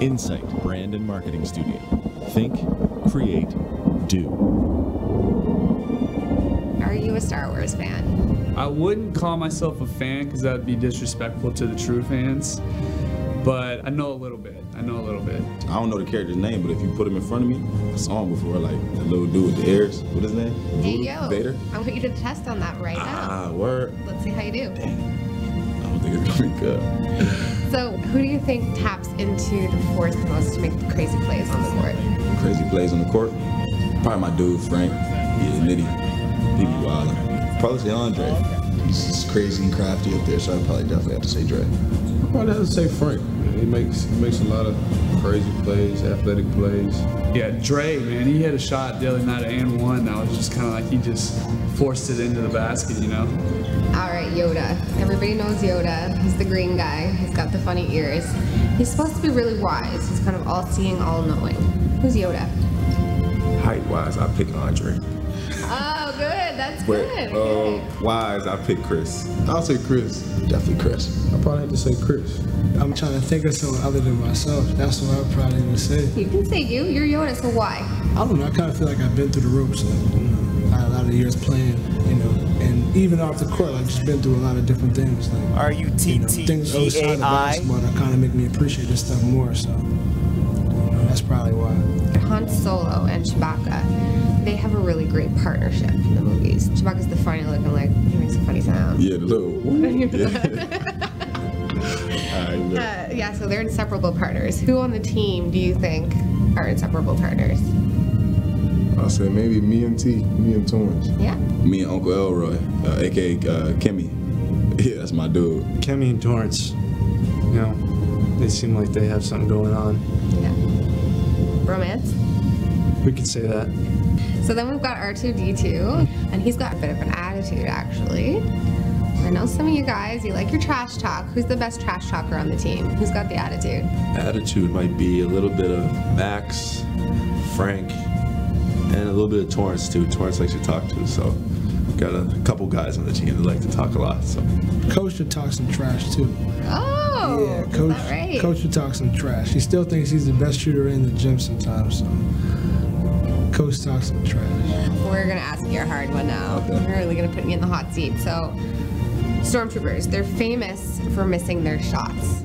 Insight Brand and Marketing Studio. Think, create, do. Are you a Star Wars fan? I wouldn't call myself a fan because that would be disrespectful to the true fans, but I know a little bit. I I don't know the character's name, but if you put him in front of me, I saw him before, like the little dude with the ears. What his name? Hey, yo. Vader? I want you to test on that right now. Ah, word. Let's see how you do. Dang. I don't think it's gonna be good. So, who do you think taps into the Force the most to make the crazy plays on the court? Crazy plays on the court. Probably my dude, Frank. Yeah, Nitty. He be wildin'. Probably say Andre. He's just crazy and crafty up there, so I'd probably definitely have to say Dre. I'd probably have to say Frank. He makes a lot of crazy plays, athletic plays. Yeah, Dre, man, he hit a shot the other night and won. That was just kind of like he just forced it into the basket, you know? All right, Yoda. Everybody knows Yoda. He's the green guy. He's got the funny ears. He's supposed to be really wise. He's kind of all-seeing, all-knowing. Who's Yoda? Height-wise, I pick Andre. Oh, good. That's But good. Okay. wise, I pick Chris. I'll say Chris. Definitely Chris. I probably have to say Chris. I'm trying to think of someone other than myself. That's what I probably would say. You can say you. You're Yoda, so why? I don't know. I kind of feel like I've been through the ropes. Like, you know, I had a lot of years playing, you know, and even off the court, I've just been through a lot of different things. Like, things outside of basketball that kind of make me appreciate this stuff more. So, you know, that's probably why. Han Solo and Chewbacca, they have a really great partnership in the movies. Chewbacca's the funny looking, like, he makes a funny sound. Yeah, the little Yeah, so they're inseparable partners. Who on the team do you think are inseparable partners? I'll say maybe me and Torrance. Yeah. Me and Uncle Elroy, a.k.a. Kimmy. Yeah, that's my dude. Kemi and Torrance, you know, they seem like they have something going on. Yeah. Romance? We could say that. So then we've got R2-D2, and he's got a bit of an attitude, actually. I know some of you guys, you like your trash talk. Who's the best trash talker on the team? Who's got the attitude? Attitude might be a little bit of Max, Frank, and a little bit of Torrance too. Torrance likes to talk to, so got a couple guys on the team that like to talk a lot. So Coach should talk some trash too. Oh, yeah, Coach. Is that right? Coach should talk some trash. He still thinks he's the best shooter in the gym sometimes. So Coach talks some trash. We're gonna ask you a hard one now. Okay. We're really gonna put you in the hot seat. So, stormtroopers, they're famous for missing their shots.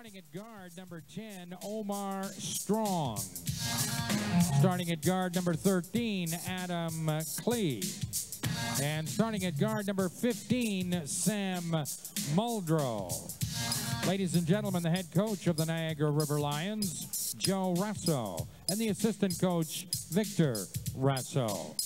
Starting at guard, number 10, Omar Strong. Starting at guard, number 13, Adam Clee. And starting at guard, number 15, Sam Muldrow. Ladies and gentlemen, the head coach of the Niagara River Lions, Joe Russo, and the assistant coach, Victor Russo.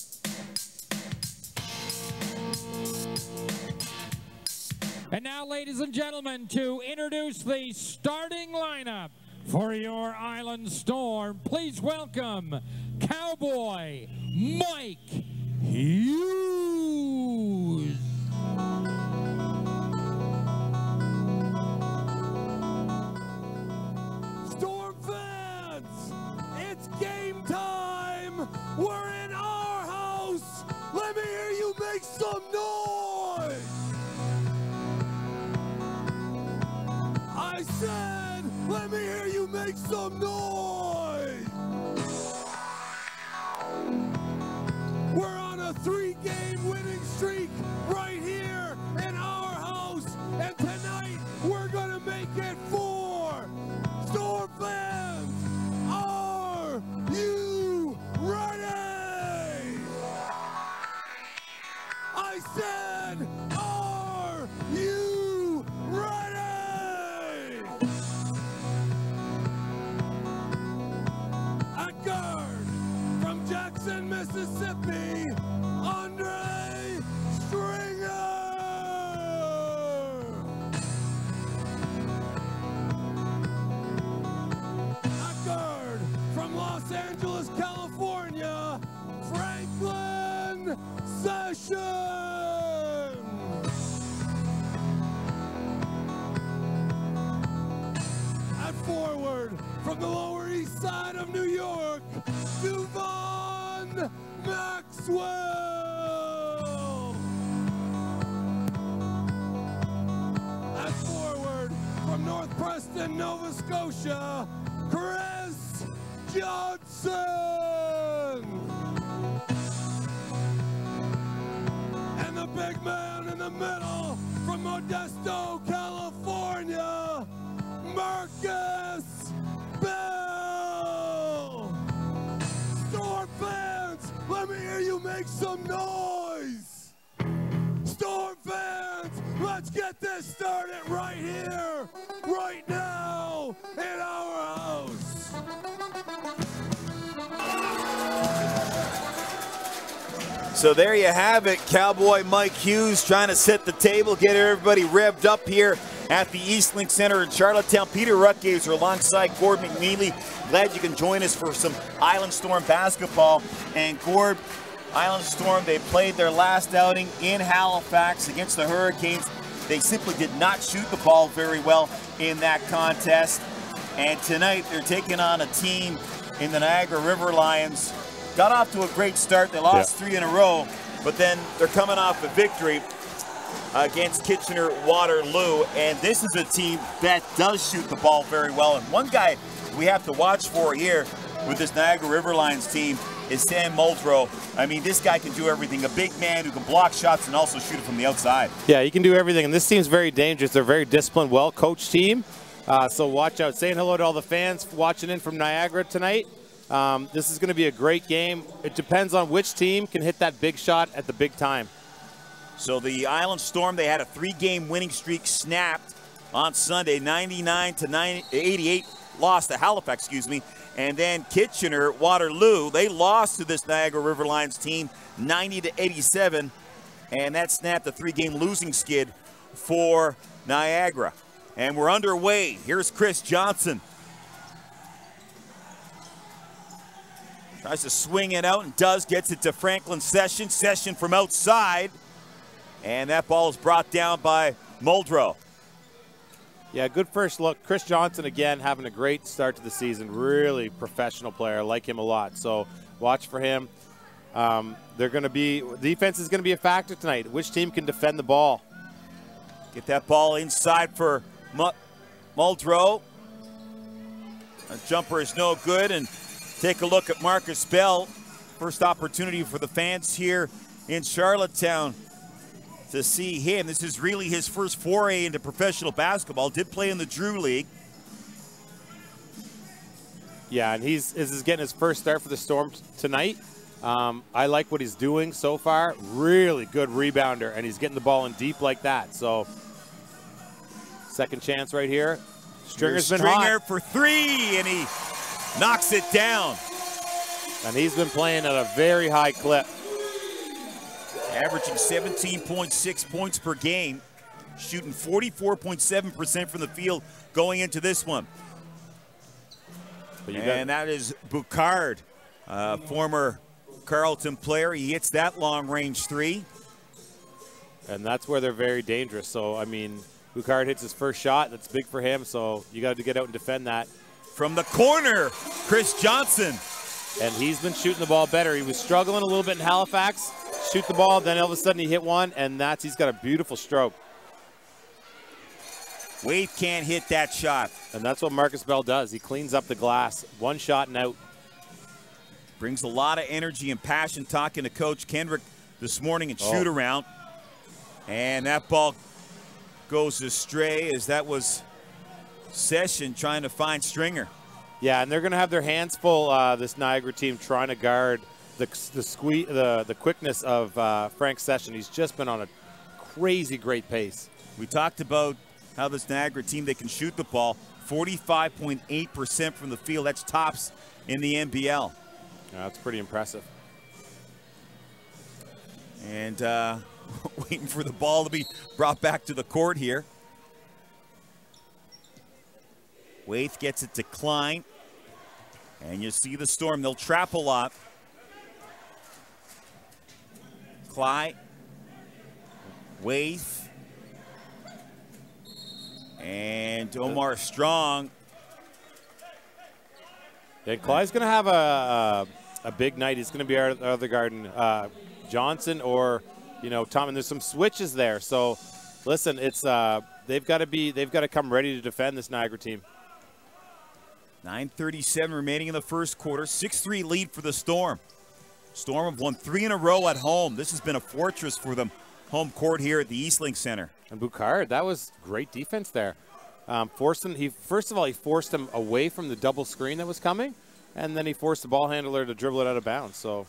And now, ladies and gentlemen, to introduce the starting lineup for your Island Storm, please welcome Cowboy Mike Hughes. Storm fans, it's game time. We're in our house. Let me hear you make some noise. I said, let me hear you make some noise. We're on a 3-game winning streak right here in our house, and tonight we're gonna make it 4. Storm fans, are you ready? I said, are you ready? At guard, from Jackson, Mississippi, Andre Stringer. At guard, from Los Angeles, California, Franklin Sessions. At forward, from the Lower East Side of New York, Duvon Maxwell. At forward, from North Preston, Nova Scotia, Chris Johnson. And the big man in the middle, from Modesto, California, Marcus Bell. Storm fans, let me hear you make some noise. Storm fans, let's get this started right here, right now, in our house. So there you have it, Cowboy Mike Hughes trying to set the table, get everybody revved up here at the Eastlink Center in Charlottetown. Peter Rutgazer alongside Gord McNeely. Glad you can join us for some Island Storm basketball. And Gord, Island Storm, they played their last outing in Halifax against the Hurricanes. They simply did not shoot the ball very well in that contest. And tonight they're taking on a team in the Niagara River Lions. Got off to a great start. They lost 3 in a row, but then they're coming off a victory against Kitchener-Waterloo, and this is a team that does shoot the ball very well. And one guy we have to watch for here with this Niagara River Lions team is Sam Muldrow. I mean, this guy can do everything. A big man who can block shots and also shoot it from the outside. Yeah, he can do everything, and this team's very dangerous. They're a very disciplined, well-coached team, so watch out. Saying hello to all the fans watching in from Niagara tonight. This is going to be a great game. It depends on which team can hit that big shot at the big time. So the Island Storm, they had a 3-game winning streak snapped on Sunday, 99-88, lost to Halifax, excuse me. And then Kitchener-Waterloo, they lost to this Niagara River Lions team, 90-87. And that snapped a 3-game losing skid for Niagara. And we're underway. Here's Chris Johnson. Tries to swing it out and does, gets it to Franklin Sessions. Session from outside. And that ball is brought down by Muldrow. Yeah, good first look. Chris Johnson, again, having a great start to the season. Really professional player. I like him a lot. So watch for him. Defense is going to be a factor tonight. Which team can defend the ball? Get that ball inside for Muldrow. A jumper is no good. And take a look at Marcus Bell. First opportunity for the fans here in Charlottetown to see him. This is really his first foray into professional basketball. Did play in the Drew League. Yeah, and this is getting his first start for the Storm tonight. I like what he's doing so far. Really good rebounder, and he's getting the ball in deep like that. So, second chance right here. Stringer's been hot. Stringer for three, and he knocks it down. And he's been playing at a very high clip. Averaging 17.6 points per game, shooting 44.7% from the field going into this one. And that is Boucard, former Carleton player. He hits that long-range three. And that's where they're very dangerous. So, I mean, Boucard hits his first shot. That's big for him, so you got to get out and defend that. From the corner, Chris Johnson. And he's been shooting the ball better. He was struggling a little bit in Halifax. Shoot the ball, then all of a sudden he hit one, and he's got a beautiful stroke. Wade can't hit that shot. And that's what Marcus Bell does. He cleans up the glass. One shot and out. Brings a lot of energy and passion talking to Coach Kendrick this morning and shoot around. And that ball goes astray as that was Session trying to find Stringer. Yeah, and they're going to have their hands full, this Niagara team, trying to guard the quickness of Frank Session. He's just been on a crazy great pace. We talked about how this Niagara team, they can shoot the ball 45.8% from the field. That's tops in the NBL. Yeah, that's pretty impressive. And waiting for the ball to be brought back to the court here. Waith gets it to Klein. And you see the Storm, they'll trap a lot. Clyde, Waith, and Omar Strong. Yeah, Clyde's going to have a big night. He's going to be our other guard, Johnson or, Tom. And there's some switches there. So, listen, it's they've got to come ready to defend this Niagara team. 9:37 remaining in the first quarter. 6-3 lead for the Storm. Storm have won 3 in a row at home. This has been a fortress for them. Home court here at the Eastlink Center. And Boucard, that was great defense there. First of all, he forced him away from the double screen that was coming, and then he forced the ball handler to dribble it out of bounds. So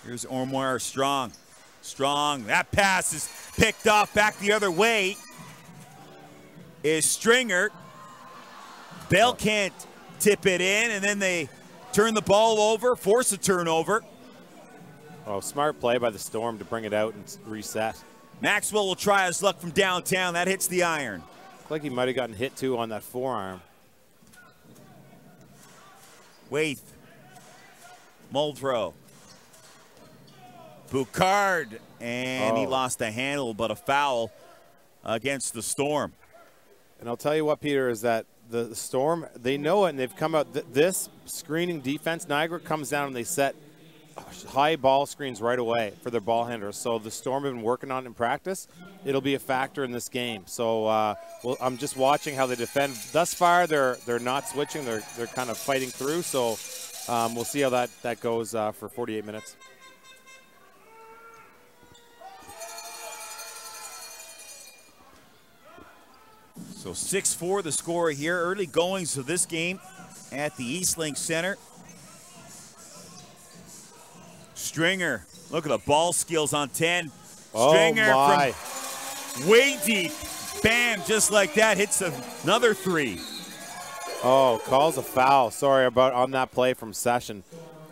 here's Omar Strong. Strong, that pass is picked off back the other way. Is Stringer. Bell can't tip it in, and then they turn the ball over, force a turnover. Oh, smart play by the Storm to bring it out and reset. Maxwell will try his luck from downtown. That hits the iron. Looks like he might have gotten hit, too, on that forearm. Waith. Muldrow. Boucard. And he lost the handle, but a foul against the Storm. And I'll tell you what, Peter, is that the Storm, they know it, and they've come out. This screening defense, Niagara comes down and they set high ball screens right away for their ball handlers. So the Storm have been working on it in practice. It'll be a factor in this game. So I'm just watching how they defend. Thus far, they're not switching. They're kind of fighting through. So we'll see how that goes for 48 minutes. So 6-4 the score here. Early goings of this game at the Eastlink Center. Stringer, look at the ball skills on 10. Stringer from way deep. Bam, just like that, hits another three. Oh, calls a foul. Sorry about on that play from Session.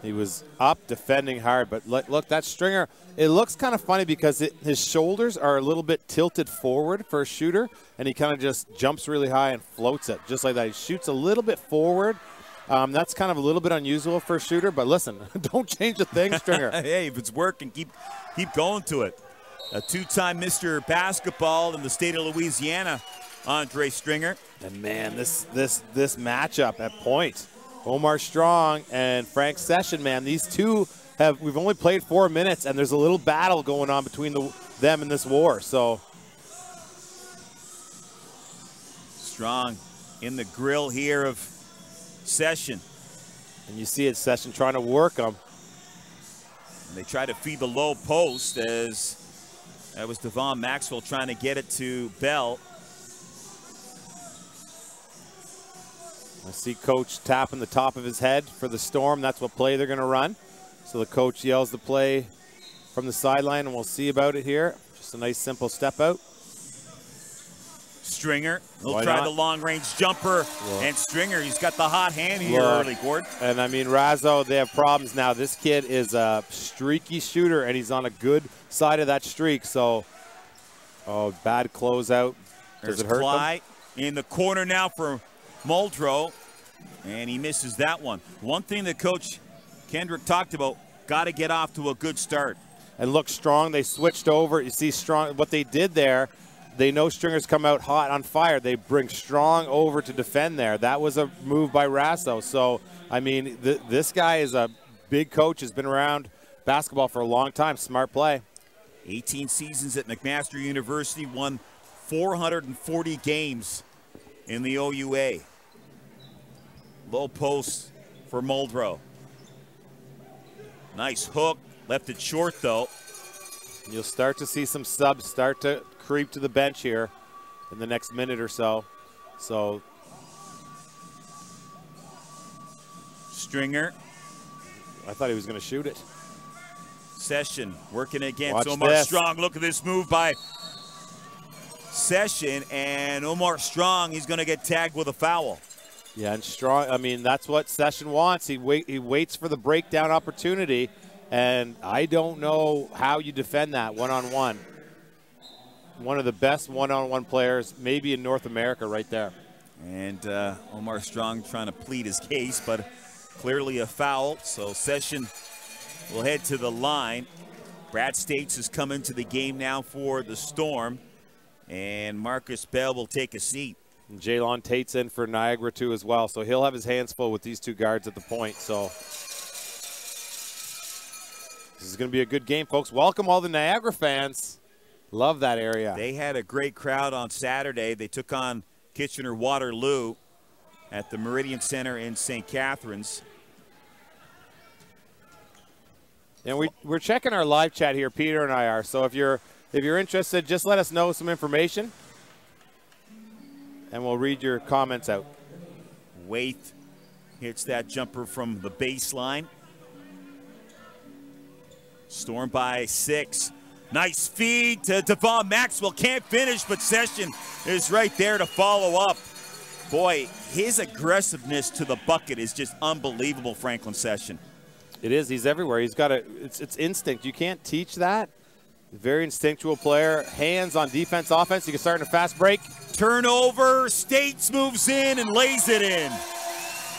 He was up defending hard, but look, that Stringer, it looks kind of funny because his shoulders are a little bit tilted forward for a shooter, and he kind of just jumps really high and floats it, just like that. He shoots a little bit forward. That's kind of a little bit unusual for a shooter, but listen, don't change a thing, Stringer. Hey, if it's working, keep going to it. A two-time Mr. Basketball in the state of Louisiana, Andre Stringer. And man, this matchup at point. Omar Strong and Frank Session, man, these two we've only played 4 minutes, and there's a little battle going on between them in this war. So Strong in the grill here of Session. And you see it, Session trying to work them. And they try to feed the low post as that was Devon Maxwell trying to get it to Bell. I see Coach tapping the top of his head for the Storm. That's what play they're going to run. So the coach yells the play from the sideline, and we'll see about it here. Just a nice, simple step out. Stringer, he'll try the long-range jumper, and Stringer, he's got the hot hand here early, Gord. And I mean, Razzo, they have problems now. This kid is a streaky shooter, and he's on a good side of that streak. So, bad closeout. Does it hurt Clyde in the corner now for Muldrow, and he misses that one. One thing that Coach Kendrick talked about, got to get off to a good start. And look strong. They switched over. You see strong. What they did there, they know Stringer's come out hot on fire. They bring Strong over to defend there. That was a move by Rasso. So, I mean, this guy is a big coach, has been around basketball for a long time. Smart play. 18 seasons at McMaster University, won 440 games in the OUA. Low post for Muldrow. Nice hook, left it short though. You'll start to see some subs start to creep to the bench here in the next minute or so. So Stringer. I thought he was going to shoot it. Session working against Watch Omar this. Strong. Look at this move by Session, and Omar Strong, he's going to get tagged with a foul. Yeah, and Strong, I mean, that's what Session wants. He waits for the breakdown opportunity, and I don't know how you defend that one-on-one. One of the best one-on-one players maybe in North America right there. And Omar Strong trying to plead his case, but clearly a foul. So Session will head to the line. Brad States has come into the game now for the Storm, and Marcus Bell will take a seat. And Jaylon Tate's in for Niagara too as well, so he'll have his hands full with these two guards at the point. So this is going to be a good game, folks. Welcome all the Niagara fans. Love that area. They had a great crowd on Saturday. They took on Kitchener-Waterloo at the Meridian Center in St. Catharines. And we're checking our live chat here, Peter and I are. So if you're interested, just let us know some information, and we'll read your comments out. Waite hits that jumper from the baseline. Storm by 6. Nice feed to Devon Maxwell. Can't finish, but Session is right there to follow up. Boy, his aggressiveness to the bucket is just unbelievable, Franklin Session. It is. He's everywhere. He's got it's instinct. You can't teach that. Very instinctual player. Hands on defense, offense. You can start in a fast break. Turnover. States moves in and lays it in.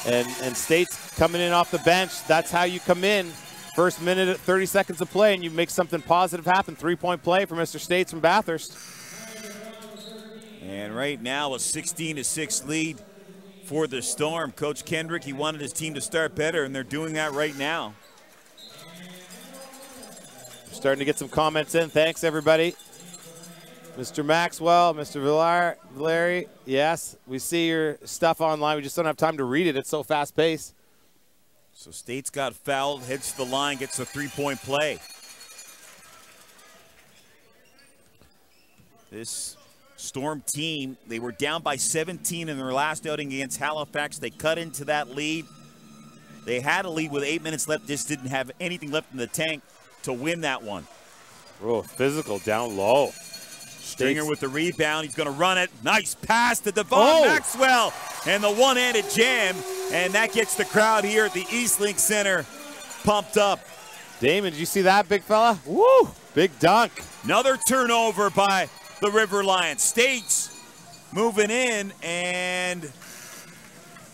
And States coming in off the bench. That's how you come in. First minute at 30 seconds of play, and you make something positive happen. 3-point play for Mr. States from Bathurst. And right now a 16-6 lead for the Storm. Coach Kendrick, he wanted his team to start better, and they're doing that right now. We're starting to get some comments in. Thanks, everybody. Mr. Maxwell, Mr. Valeri, yes, we see your stuff online. We just don't have time to read it. It's so fast-paced. So States got fouled, heads to the line, gets a 3-point play. This Storm team, they were down by 17 in their last outing against Halifax. They cut into that lead. They had a lead with 8 minutes left, just didn't have anything left in the tank to win that one. Oh, physical down low. Stringer with the rebound. He's going to run it. Nice pass to Devon Maxwell. And the one-handed jam. And that gets the crowd here at the Eastlink Center pumped up. Damon, did you see that, big fella? Woo! Big dunk. Another turnover by the River Lions. States moving in, and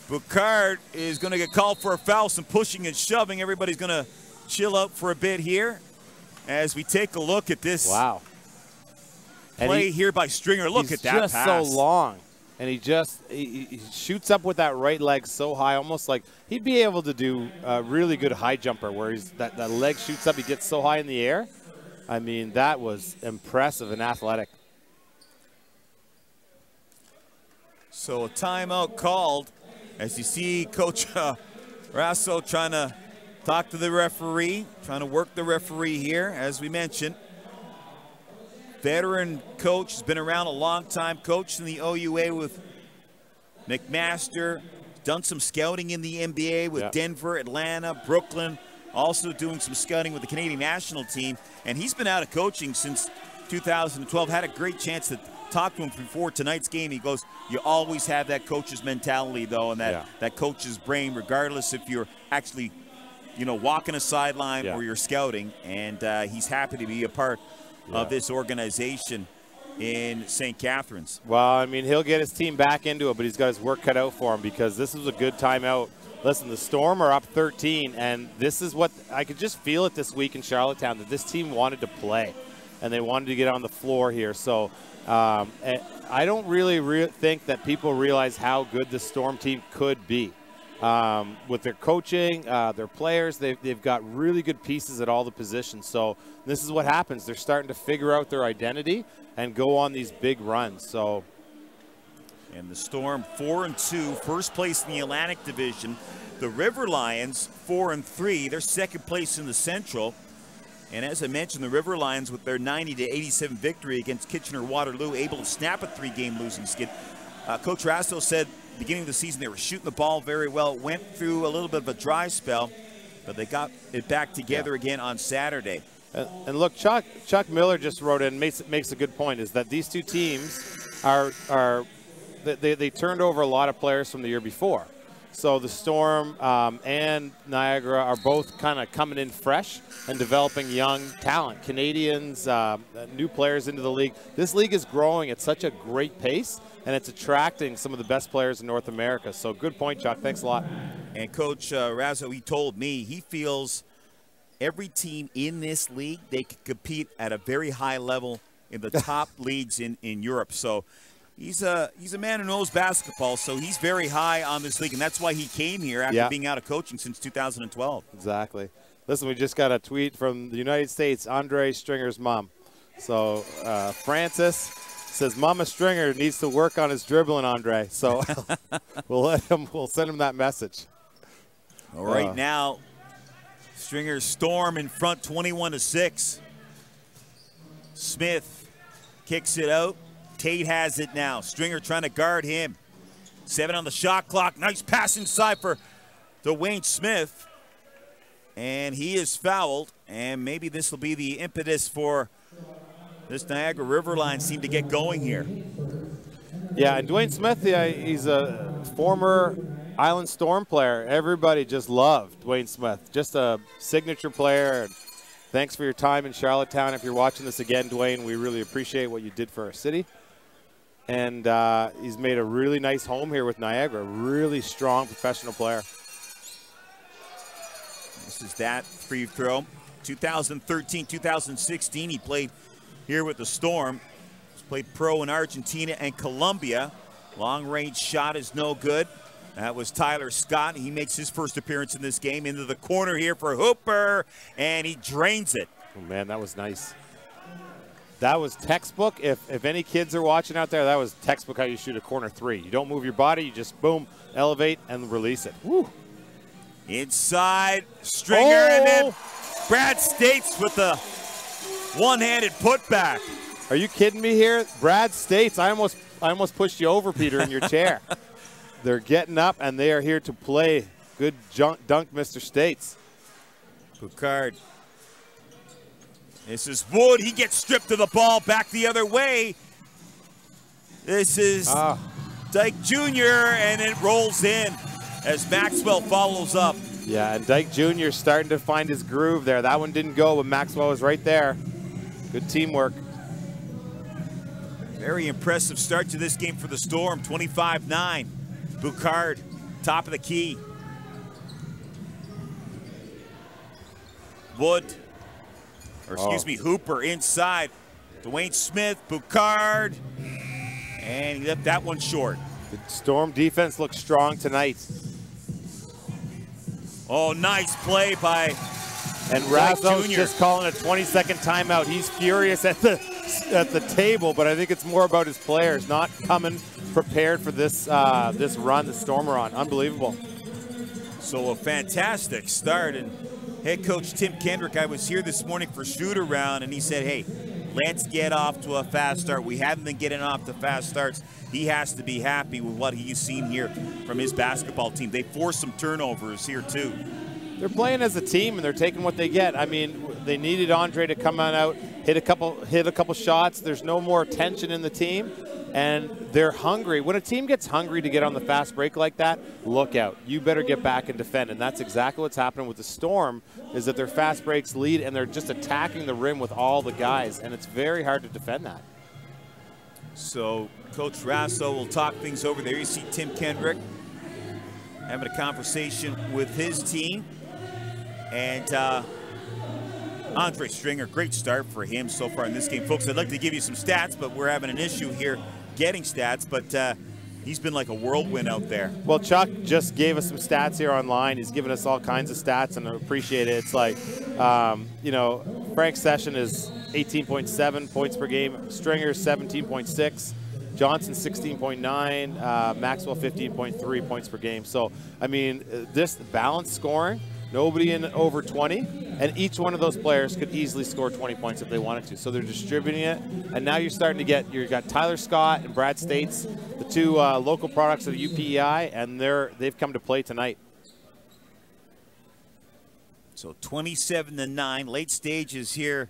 Boucard is going to get called for a foul. Some pushing and shoving. Everybody's going to chill out for a bit here as we take a look at this. Wow. Play here by Stringer. Look at that pass. Just so long. And he shoots up with that right leg so high, almost like he'd be able to do a really good high jumper where that leg shoots up, he gets so high in the air. I mean, that was impressive and athletic. So a timeout called as you see Coach Rasso trying to talk to the referee, trying to work the referee here, as we mentioned. Veteran coach, has been around a long time, coached in the OUA with McMaster, done some scouting in the NBA with Denver, Atlanta, Brooklyn, also doing some scouting with the Canadian national team. And he's been out of coaching since 2012. Had a great chance to talk to him before tonight's game. He goes, you always have that coach's mentality, though, and that coach's brain, regardless if you're actually, you know, walking a sideline or you're scouting. And he's happy to be a part of this organization in St. Catharines. Well, I mean, he'll get his team back into it, but he's got his work cut out for him because this was a good timeout. Listen, the Storm are up 13, and this is what I could just feel it this week in Charlottetown, that this team wanted to play, and they wanted to get on the floor here. So I don't really think that people realize how good the Storm team could be. With their coaching, their players, they've got really good pieces at all the positions. So this is what happens. They're starting to figure out their identity and go on these big runs. So, and the Storm 4-2, first place in the Atlantic Division. The River Lions 4-3, they're second place in the Central. And as I mentioned, the River Lions with their 90-87 victory against Kitchener-Waterloo, able to snap a 3-game losing skid. Coach Rasto said beginning of the season they were shooting the ball very well, went through a little bit of a dry spell, but they got it back together again on Saturday. And look, Chuck Miller just wrote in, makes a good point, is that these two teams they turned over a lot of players from the year before. So the Storm and Niagara are both kind of coming in fresh and developing young talent. Canadians, new players into the league. This league is growing at such a great pace, and it's attracting some of the best players in North America. So good point, Chuck. Thanks a lot. And Coach Razzo, he told me he feels every team in this league, they can compete at a very high level in the top leagues in Europe. So he's a man who knows basketball, so he's very high on this league, and that's why he came here after being out of coaching since 2012. Exactly. Listen, we just got a tweet from the United States, Andre Stringer's mom. So Francis says, Mama Stringer needs to work on his dribbling, Andre. So we'll send him that message. All right, now Stringer Storm in front 21-6. Smith kicks it out. Tate has it now. Stringer trying to guard him. 7 on the shot clock. Nice pass inside for Dwayne Smith. And he is fouled. And maybe this will be the impetus for this Niagara River Lions team to get going here. Yeah, and Dwayne Smith, he's a former Island Storm player. Everybody just loved Dwayne Smith. Just a signature player. And thanks for your time in Charlottetown. If you're watching this again, Dwayne, we really appreciate what you did for our city. And he's made a really nice home here with Niagara. Really strong professional player. This is that free throw. 2013, 2016, he played here with the Storm. He's played pro in Argentina and Colombia. Long-range shot is no good. That was Tyler Scott. He makes his first appearance in this game. Into the corner here for Hooper, and he drains it. Oh, man, that was nice. That was textbook. If any kids are watching out there, that was textbook how you shoot a corner three. You don't move your body. You just, boom, elevate and release it. Woo. Inside, Stringer, and then Brad States with the one-handed putback. Are you kidding me here? Brad States, I almost pushed you over, Peter, in your chair. They're getting up, and they are here to play. Good dunk, Mr. States. Boucard. This is Wood. He gets stripped of the ball back the other way. This is Dyke Jr., and it rolls in as Maxwell follows up. Yeah, and Dyke Jr. starting to find his groove there. That one didn't go, but Maxwell was right there. Good teamwork. Very impressive start to this game for the Storm. 25-9. Boucard, top of the key. Wood, or excuse me, Hooper inside. Dwayne Smith, Boucard, and he left that one short. The Storm defense looks strong tonight. Oh, nice play by And Razzo's just calling a 20-second timeout. He's furious at the table, but I think it's more about his players not coming prepared for this this run the Storm are on. Unbelievable. So a fantastic start. And head coach Tim Kendrick, I was here this morning for shoot around, and he said, hey, Let's get off to a fast start. We haven't been getting off to fast starts. He has to be happy with what he's seen here from his basketball team. They forced some turnovers here too. They're playing as a team and they're taking what they get. I mean, they needed Andre to come on out, hit a couple shots. There's no more tension in the team, and they're hungry. When a team gets hungry to get on the fast break like that, look out. You better get back and defend, and that's exactly what's happening with the Storm, is that their fast breaks lead, and they're just attacking the rim with all the guys, and it's very hard to defend that. So Coach Rasso will talk things over there. You see Tim Kendrick having a conversation with his team. And Andre Stringer, great start for him so far in this game. Folks, I'd like to give you some stats, but we're having an issue here getting stats, but he's been like a whirlwind out there. Well, Chuck just gave us some stats here online. He's given us all kinds of stats, and I appreciate it. It's like, you know, Frank's session is 18.7 points per game. Stringer 17.6. Johnson 16.9. Maxwell 15.3 points per game. So, I mean, this balanced scoring, nobody in over 20, and each one of those players could easily score 20 points if they wanted to. So they're distributing it, and now you're starting to get, you've got Tyler Scott and Brad States, the two local products of the UPEI, and they've come to play tonight. So 27-9, late stages here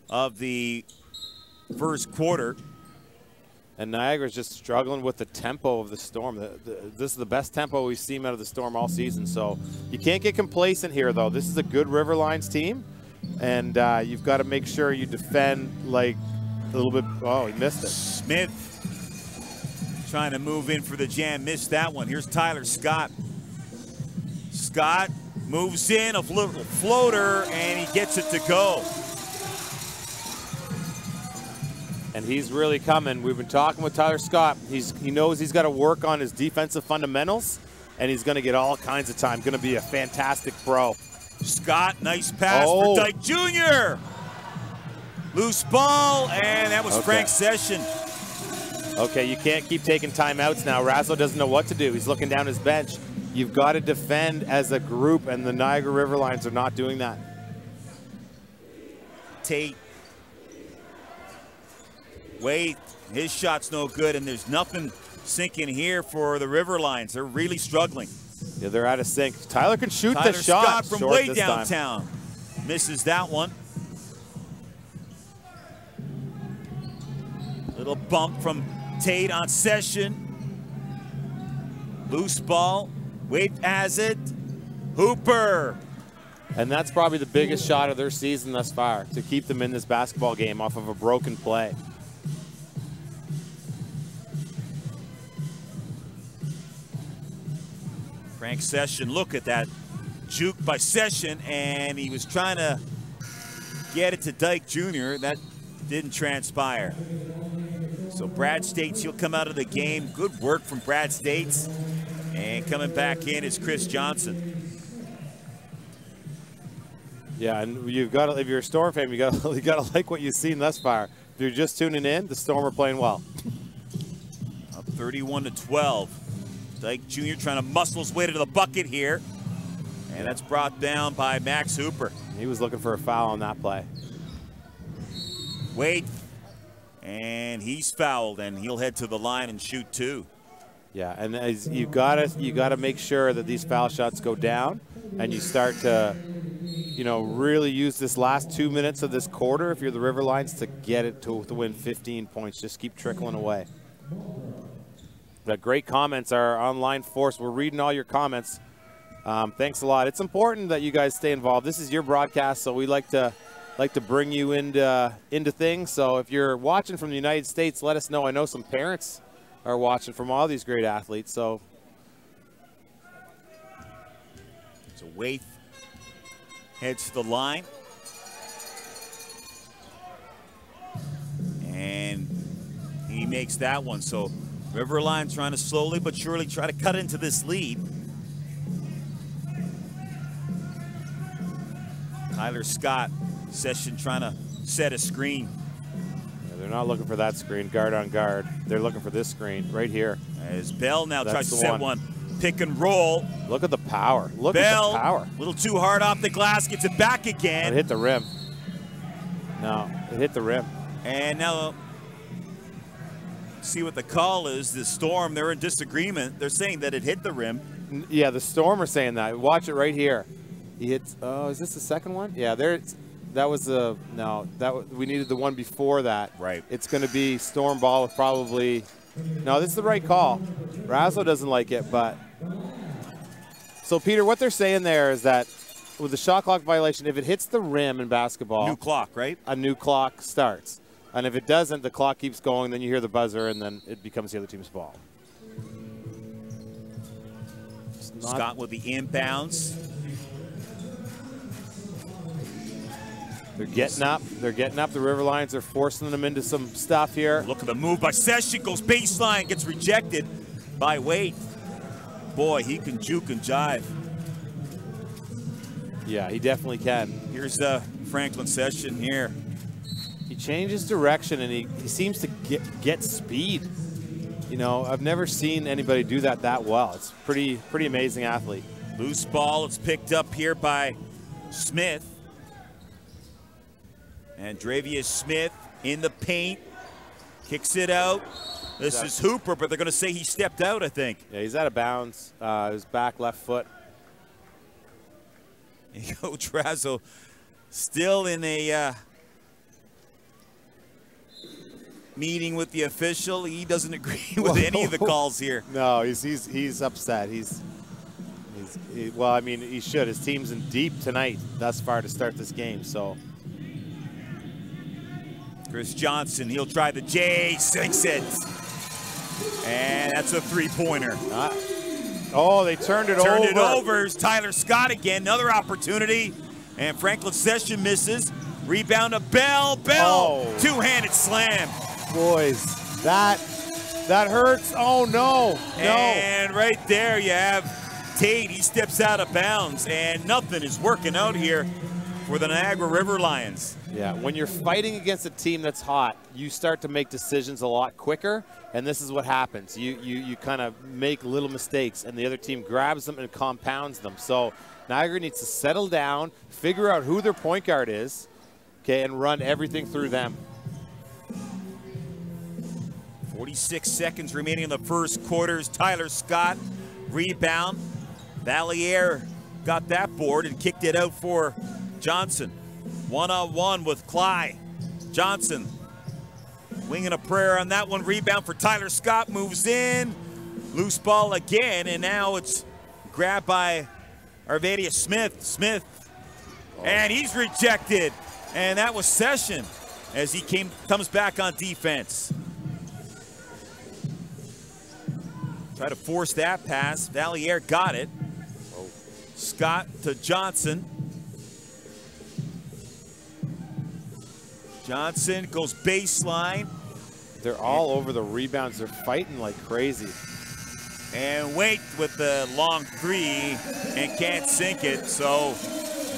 of the first quarter. And Niagara's just struggling with the tempo of the Storm. This is the best tempo we've seen out of the Storm all season. So you can't get complacent here, though. This is a good Riverlines team, and you've got to make sure you defend like a little bit. Oh, he missed it. Smith trying to move in for the jam, missed that one. Here's Tyler Scott. Scott moves in, a little floater, and he gets it to go. And he's really coming. We've been talking with Tyler Scott. He knows he's got to work on his defensive fundamentals, and he's going to get all kinds of time. Going to be a fantastic pro. Scott, nice pass for Dyke Jr. Loose ball, and that was Frank's session. Okay, you can't keep taking timeouts now. Razzle doesn't know what to do. He's looking down his bench. You've got to defend as a group, and the Niagara Riverlines are not doing that. Tate. Wait, his shot's no good, and there's nothing sinking here for the Riverlines. They're really struggling. Yeah, they're out of sync. Tyler can shoot Tyler the shot. Scott from way downtown. Misses that one. Little bump from Tate on session. Loose ball. Wade has it. Hooper. And that's probably the biggest shot of their season thus far, to keep them in this basketball game off of a broken play. Frank Session, look at that juke by Session, and he was trying to get it to Dyke Jr. That didn't transpire. So Brad States, he'll come out of the game. Good work from Brad States. And coming back in is Chris Johnson. Yeah, and you've got to, if you're a Storm fan, you got to like what you've seen thus far. If you're just tuning in, the Storm are playing well. Up 31-12. Dyke Jr. trying to muscle his way to the bucket here. And that's brought down by Max Hooper. He was looking for a foul on that play. Wait. And he's fouled, and he'll head to the line and shoot two. Yeah, and you gotta make sure that these foul shots go down, and you start to, you know, really use this last 2 minutes of this quarter, if you're the Riverlines, to get it to win 15 points. Just keep trickling away. The great comments are online for us. We're reading all your comments. Thanks a lot. It's important that you guys stay involved. This is your broadcast, so we like to bring you into things. So if you're watching from the United States, let us know. I know some parents are watching from all these great athletes. So Waith heads to the line. And he makes that one. So Riverline trying to slowly but surely try to cut into this lead. Tyler Scott, Session trying to set a screen. Yeah, they're not looking for that screen, guard on guard. They're looking for this screen right here. As Bell now tries to set one. Pick and roll. Look at the power. Look Bell, at the power. A little too hard off the glass, gets it back again. It hit the rim. No, it hit the rim. And now, see what the call is. The Storm, they're in disagreement. They're saying that it hit the rim. Yeah, the Storm are saying that. Watch it right here. He hits. Oh, is this the second one? Yeah, there. That was the no. We needed the one before that. Right. It's going to be Storm ball with probably. No, this is the right call. Razzle doesn't like it, but. So Peter, what they're saying there is that with the shot clock violation, if it hits the rim in basketball, new clock, right? A new clock starts, and if it doesn't, the clock keeps going. Then you hear the buzzer, and then it becomes the other team's ball. Scott with the inbounds. They're getting up. They're getting up. The River Lions are forcing them into some stuff here. Look at the move by Session. Goes baseline. Gets rejected by Wade. Boy, he can juke and jive. Yeah, he definitely can. Here's Franklin Session here. He changes direction, and he seems to get speed. You know, I've never seen anybody do that well. It's pretty amazing athlete. Loose ball. It's picked up here by Smith. And Dravius Smith in the paint. Kicks it out. This is Hooper, but they're going to say he stepped out, I think. Yeah, he's out of bounds. His back left foot. Coach Razzo still in a meeting with the official. He doesn't agree with any of the calls here. No, he's upset. Well, I mean, he should. His team's in deep tonight thus far to start this game, so. Chris Johnson, he'll try the J, sinks it. And that's a three-pointer. Oh, they turned it over. Turned it over. It's Tyler Scott again, another opportunity. And Franklin Session misses. Rebound to Bell. Bell, two-handed slam. Boys, that hurts. Oh, no. And right there you have Tate. He steps out of bounds, and nothing is working out here for the Niagara River Lions. Yeah, when you're fighting against a team that's hot, you start to make decisions a lot quicker, and this is what happens. You kind of make little mistakes, and the other team grabs them and compounds them. So Niagara needs to settle down, figure out who their point guard is, okay, and run everything through them. 46 seconds remaining in the first quarters. Tyler Scott, rebound. Valier got that board and kicked it out for Johnson. One-on-one with Cly. Johnson winging a prayer on that one. Rebound for Tyler Scott. Moves in. Loose ball again. And now it's grabbed by Arvadius Smith. And he's rejected. And that was Session as he comes back on defense. Try to force that pass. Valier got it. Scott to Johnson. Johnson goes baseline. They're all over the rebounds. They're fighting like crazy. And Wait with the long three and can't sink it. So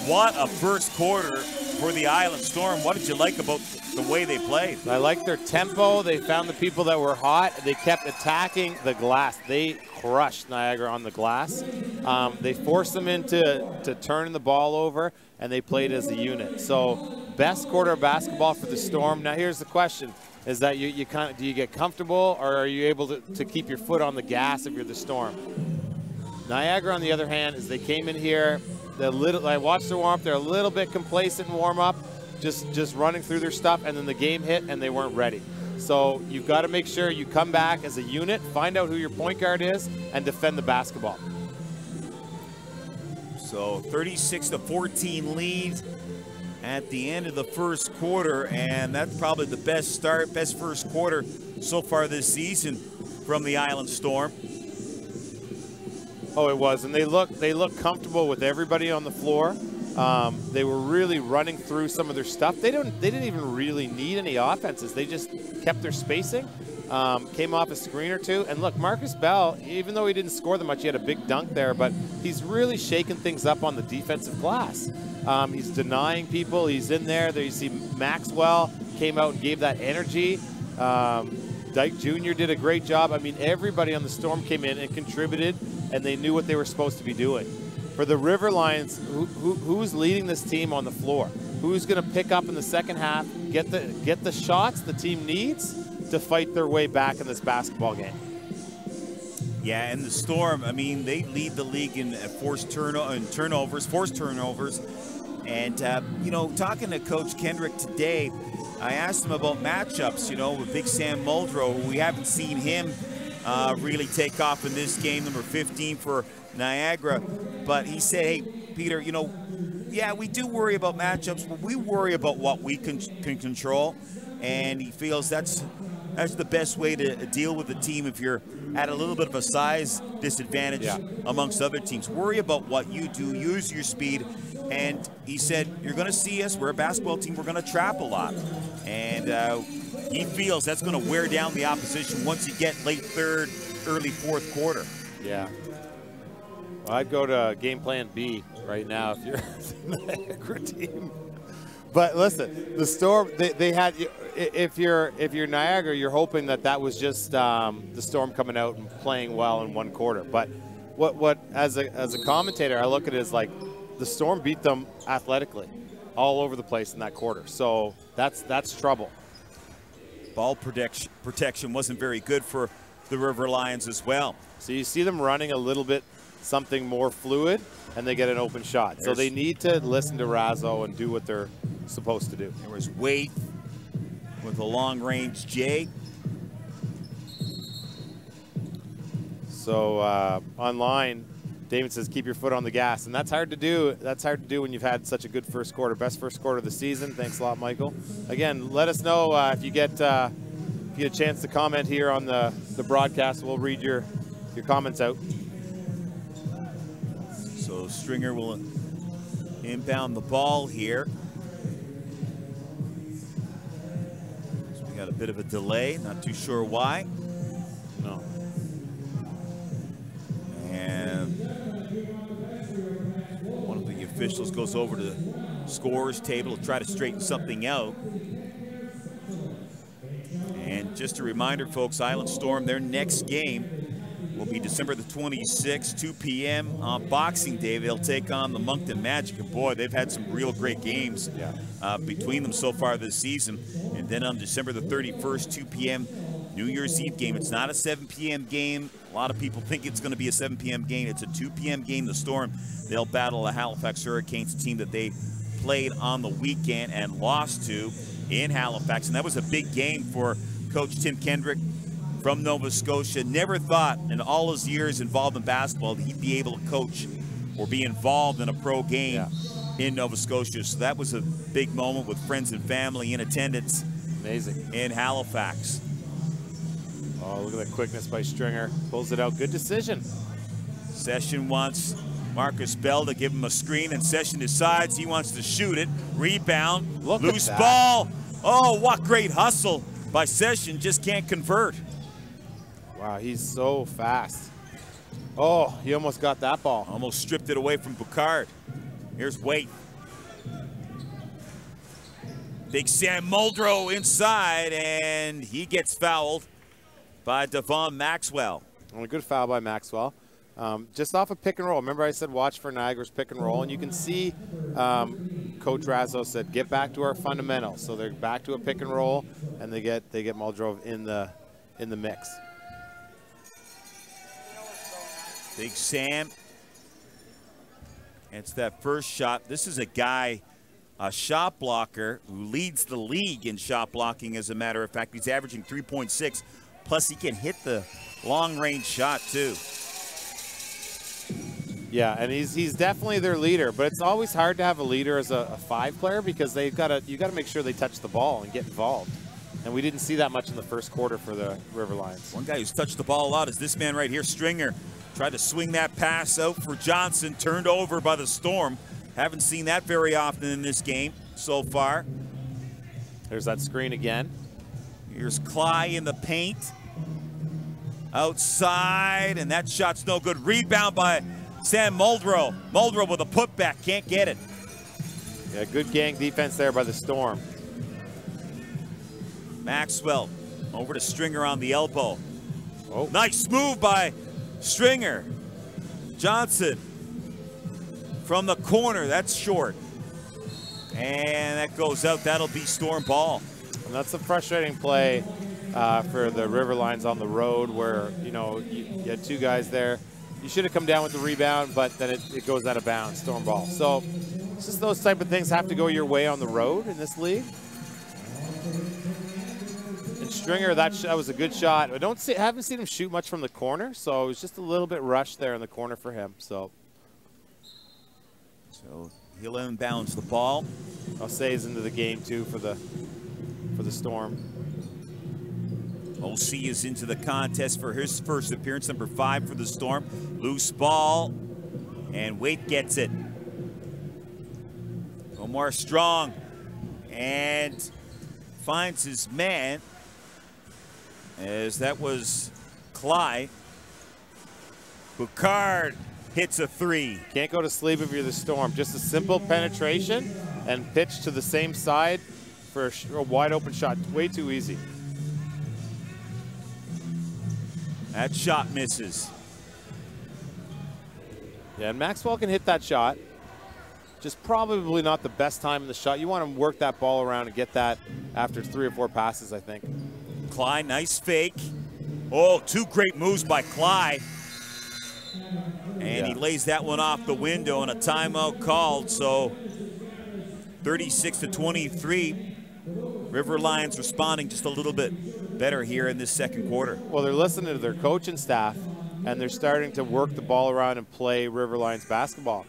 what a first quarter for the Island Storm. What did you like about the way they played? I like their tempo. They found the people that were hot. They kept attacking the glass. They crushed Niagara on the glass. They forced them into turning the ball over, and they played as a unit. So best quarter of basketball for the Storm. Now here's the question. Is that do you get comfortable, or are you able to keep your foot on the gas if you're the Storm? Niagara, on the other hand, is they came in here, I watched their warm-up, they're a little bit complacent in warm-up, just running through their stuff, and then the game hit and they weren't ready. So you've got to make sure you come back as a unit, find out who your point guard is, and defend the basketball. So 36-14 lead at the end of the first quarter, and that's probably the best first quarter so far this season from the Island Storm. Oh, it was, and they look comfortable with everybody on the floor. They were really running through some of their stuff. They didn't even really need any offenses. They just kept their spacing, came off a screen or two. And look, Marcus Bell, even though he didn't score that much, he had a big dunk there, but he's really shaking things up on the defensive glass. He's denying people. He's in there. There you see Maxwell came out and gave that energy. Dyke Jr. did a great job. I mean, everybody on the Storm came in and contributed, and they knew what they were supposed to be doing. For the River Lions, who's leading this team on the floor? who's going to pick up in the second half, get the shots the team needs to fight their way back in this basketball game. Yeah, and the Storm, I mean, they lead the league in forced turnovers. And, you know, talking to Coach Kendrick today, I asked him about matchups, you know, with Big Sam Muldrow. We haven't seen him really take off in this game, number 15 for Niagara. But he said, hey, Peter, you know, yeah, we do worry about matchups, but we worry about what we can control. And he feels that's the best way to deal with the team if you're at a little bit of a size disadvantage amongst other teams. Worry about what you do, use your speed. And he said, you're going to see us, we're a basketball team, we're going to trap a lot. And he feels that's going to wear down the opposition once you get late third, early fourth quarter. Yeah. Well, I'd go to game plan B right now if you're the Niagara team. But listen, the Storm, they had, if you're Niagara, you're hoping that was just the Storm coming out and playing well in one quarter. But what as a commentator, I look at it as like the Storm beat them athletically all over the place in that quarter. So that's trouble. Ball protection wasn't very good for the River Lions as well. So you see them running a little bit something more fluid, and they get an open shot. So they need to listen to Razzo and do what they're supposed to do. There was Waite with a long-range J. So online, David says keep your foot on the gas, and that's hard to do. That's hard to do when you've had such a good first quarter, best first quarter of the season. Thanks a lot, Michael. Again, let us know if you get a chance to comment here on the broadcast. We'll read your comments out. So Stringer will inbound the ball here. So we got a bit of a delay, not too sure why. No. And one of the officials goes over to the scorer's table to try to straighten something out. And just a reminder, folks, Island Storm, their next game will be December the 26th, 2 p.m. on Boxing Day. They'll take on the Moncton Magic. And boy, they've had some real great games between them so far this season. And then on December the 31st, 2 p.m., New Year's Eve game. It's not a 7 p.m. game. A lot of people think it's going to be a 7 p.m. game. It's a 2 p.m. game. The Storm, they'll battle the Halifax Hurricanes, a team that they played on the weekend and lost to in Halifax. And that was a big game for Coach Tim Kendrick from Nova Scotia. Never thought in all his years involved in basketball that he'd be able to coach or be involved in a pro game in Nova Scotia. So that was a big moment with friends and family in attendance. Amazing. In Halifax. Oh, look at that quickness by Stringer. Pulls it out. Good decision. Session wants Marcus Bell to give him a screen, and Session decides he wants to shoot it. Rebound. Loose ball. Oh, what great hustle by Session. Just can't convert. Wow, he's so fast. Oh, he almost got that ball. Almost stripped it away from Boucard. Here's Waite. Big Sam Muldrow inside, and he gets fouled by Devon Maxwell. And a good foul by Maxwell. Just off a pick and roll. Remember I said watch for Niagara's pick and roll, and you can see Coach Razzo said get back to our fundamentals. So they're back to a pick and roll, and they get Muldrow in the mix. Big Sam. It's that first shot. This is a guy, a shot blocker, who leads the league in shot blocking, as a matter of fact. He's averaging 3.6. Plus, he can hit the long-range shot, too. Yeah, and he's definitely their leader. But it's always hard to have a leader as a five player because you got to make sure they touch the ball and get involved. And we didn't see that much in the first quarter for the River Lions. One guy who's touched the ball a lot is this man right here, Stringer. Tried to swing that pass out for Johnson, turned over by the Storm. Haven't seen that very often in this game so far. There's that screen again. Here's Cly in the paint. Outside, and that shot's no good. Rebound by Sam Muldrow. Muldrow with a putback, can't get it. Yeah, good gang defense there by the Storm. Maxwell over to Stringer on the elbow. Oh. Nice move by Stringer. Johnson from the corner, that's short. And that goes out. That'll be Storm ball. And that's a frustrating play for the River Lions on the road where, you know, you had two guys there. You should have come down with the rebound, but then it goes out of bounds, Storm ball. So it's just those type of things have to go your way on the road in this league. And Stringer, that was a good shot. I haven't seen him shoot much from the corner, so it was just a little bit rushed there in the corner for him. So he'll inbounds the ball. Osei's into the game too for the Storm. OC is into the contest for his first appearance, number 5 for the Storm. Loose ball, and Waite gets it. Omar Strong, and finds his man, as that was Clyde. Boucard hits a 3. Can't go to sleep if you're the Storm. Just a simple penetration and pitch to the same side for a wide open shot. Way too easy. That shot misses. Yeah, and Maxwell can hit that shot. Just probably not the best time in the shot. You want to work that ball around and get that after 3 or 4 passes, I think. Clyde, nice fake. Oh, 2 great moves by Clyde. And he lays that one off the window and a timeout called. So 36-23. River Lions responding just a little bit better here in this second quarter. Well, they're listening to their coaching staff, and they're starting to work the ball around and play River Lions basketball.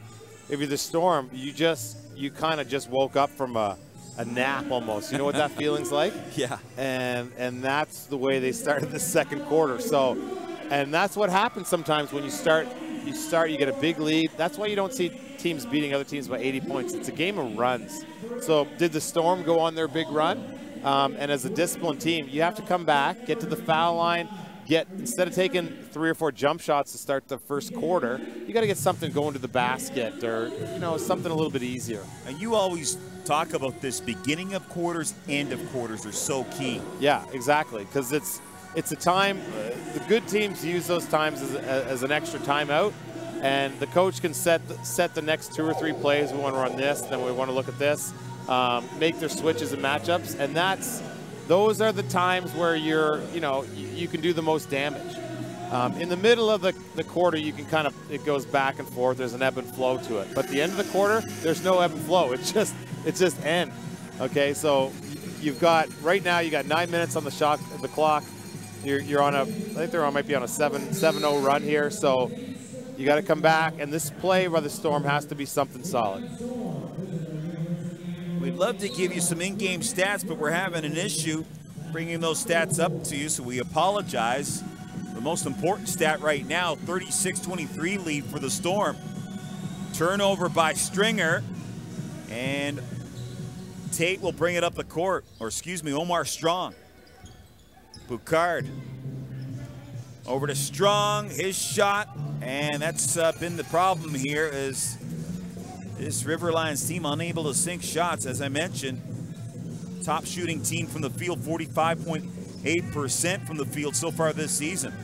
If you're the Storm, you kind of just woke up from a nap almost. You know what that feeling's like? Yeah. And that's the way they started the second quarter. So, and that's what happens sometimes when you get a big lead. That's why you don't see teams beating other teams by 80 points. It's a game of runs. So did the Storm go on their big run? And as a disciplined team, you have to come back, get to the foul line, instead of taking 3 or 4 jump shots to start the first quarter, you got to get something going to the basket or, you know, something a little bit easier. And you always talk about this, beginning of quarters, end of quarters are so key. Yeah, exactly, because it's a time, the good teams use those times as an extra timeout, and the coach can set the next 2 or 3 plays. We want to run this, then we want to look at this, make their switches and matchups, and those are the times where you can do the most damage. In the middle of the quarter, you can it goes back and forth. There's an ebb and flow to it. But at the end of the quarter, there's no ebb and flow. It's just end. Okay, so right now you got 9 minutes on the clock. You're on I think might be on a 7-0 run here. So you got to come back, and this play by the Storm has to be something solid. We'd love to give you some in-game stats, but we're having an issue bringing those stats up to you, so we apologize. The most important stat right now, 36-23 lead for the Storm. Turnover by Stringer, and Tate will bring it up the court, or excuse me, Omar Strong. Boucard over to Strong, his shot, and that's been the problem here is this River Lions team unable to sink shots. As I mentioned, top shooting team from the field, 45.8% from the field so far this season.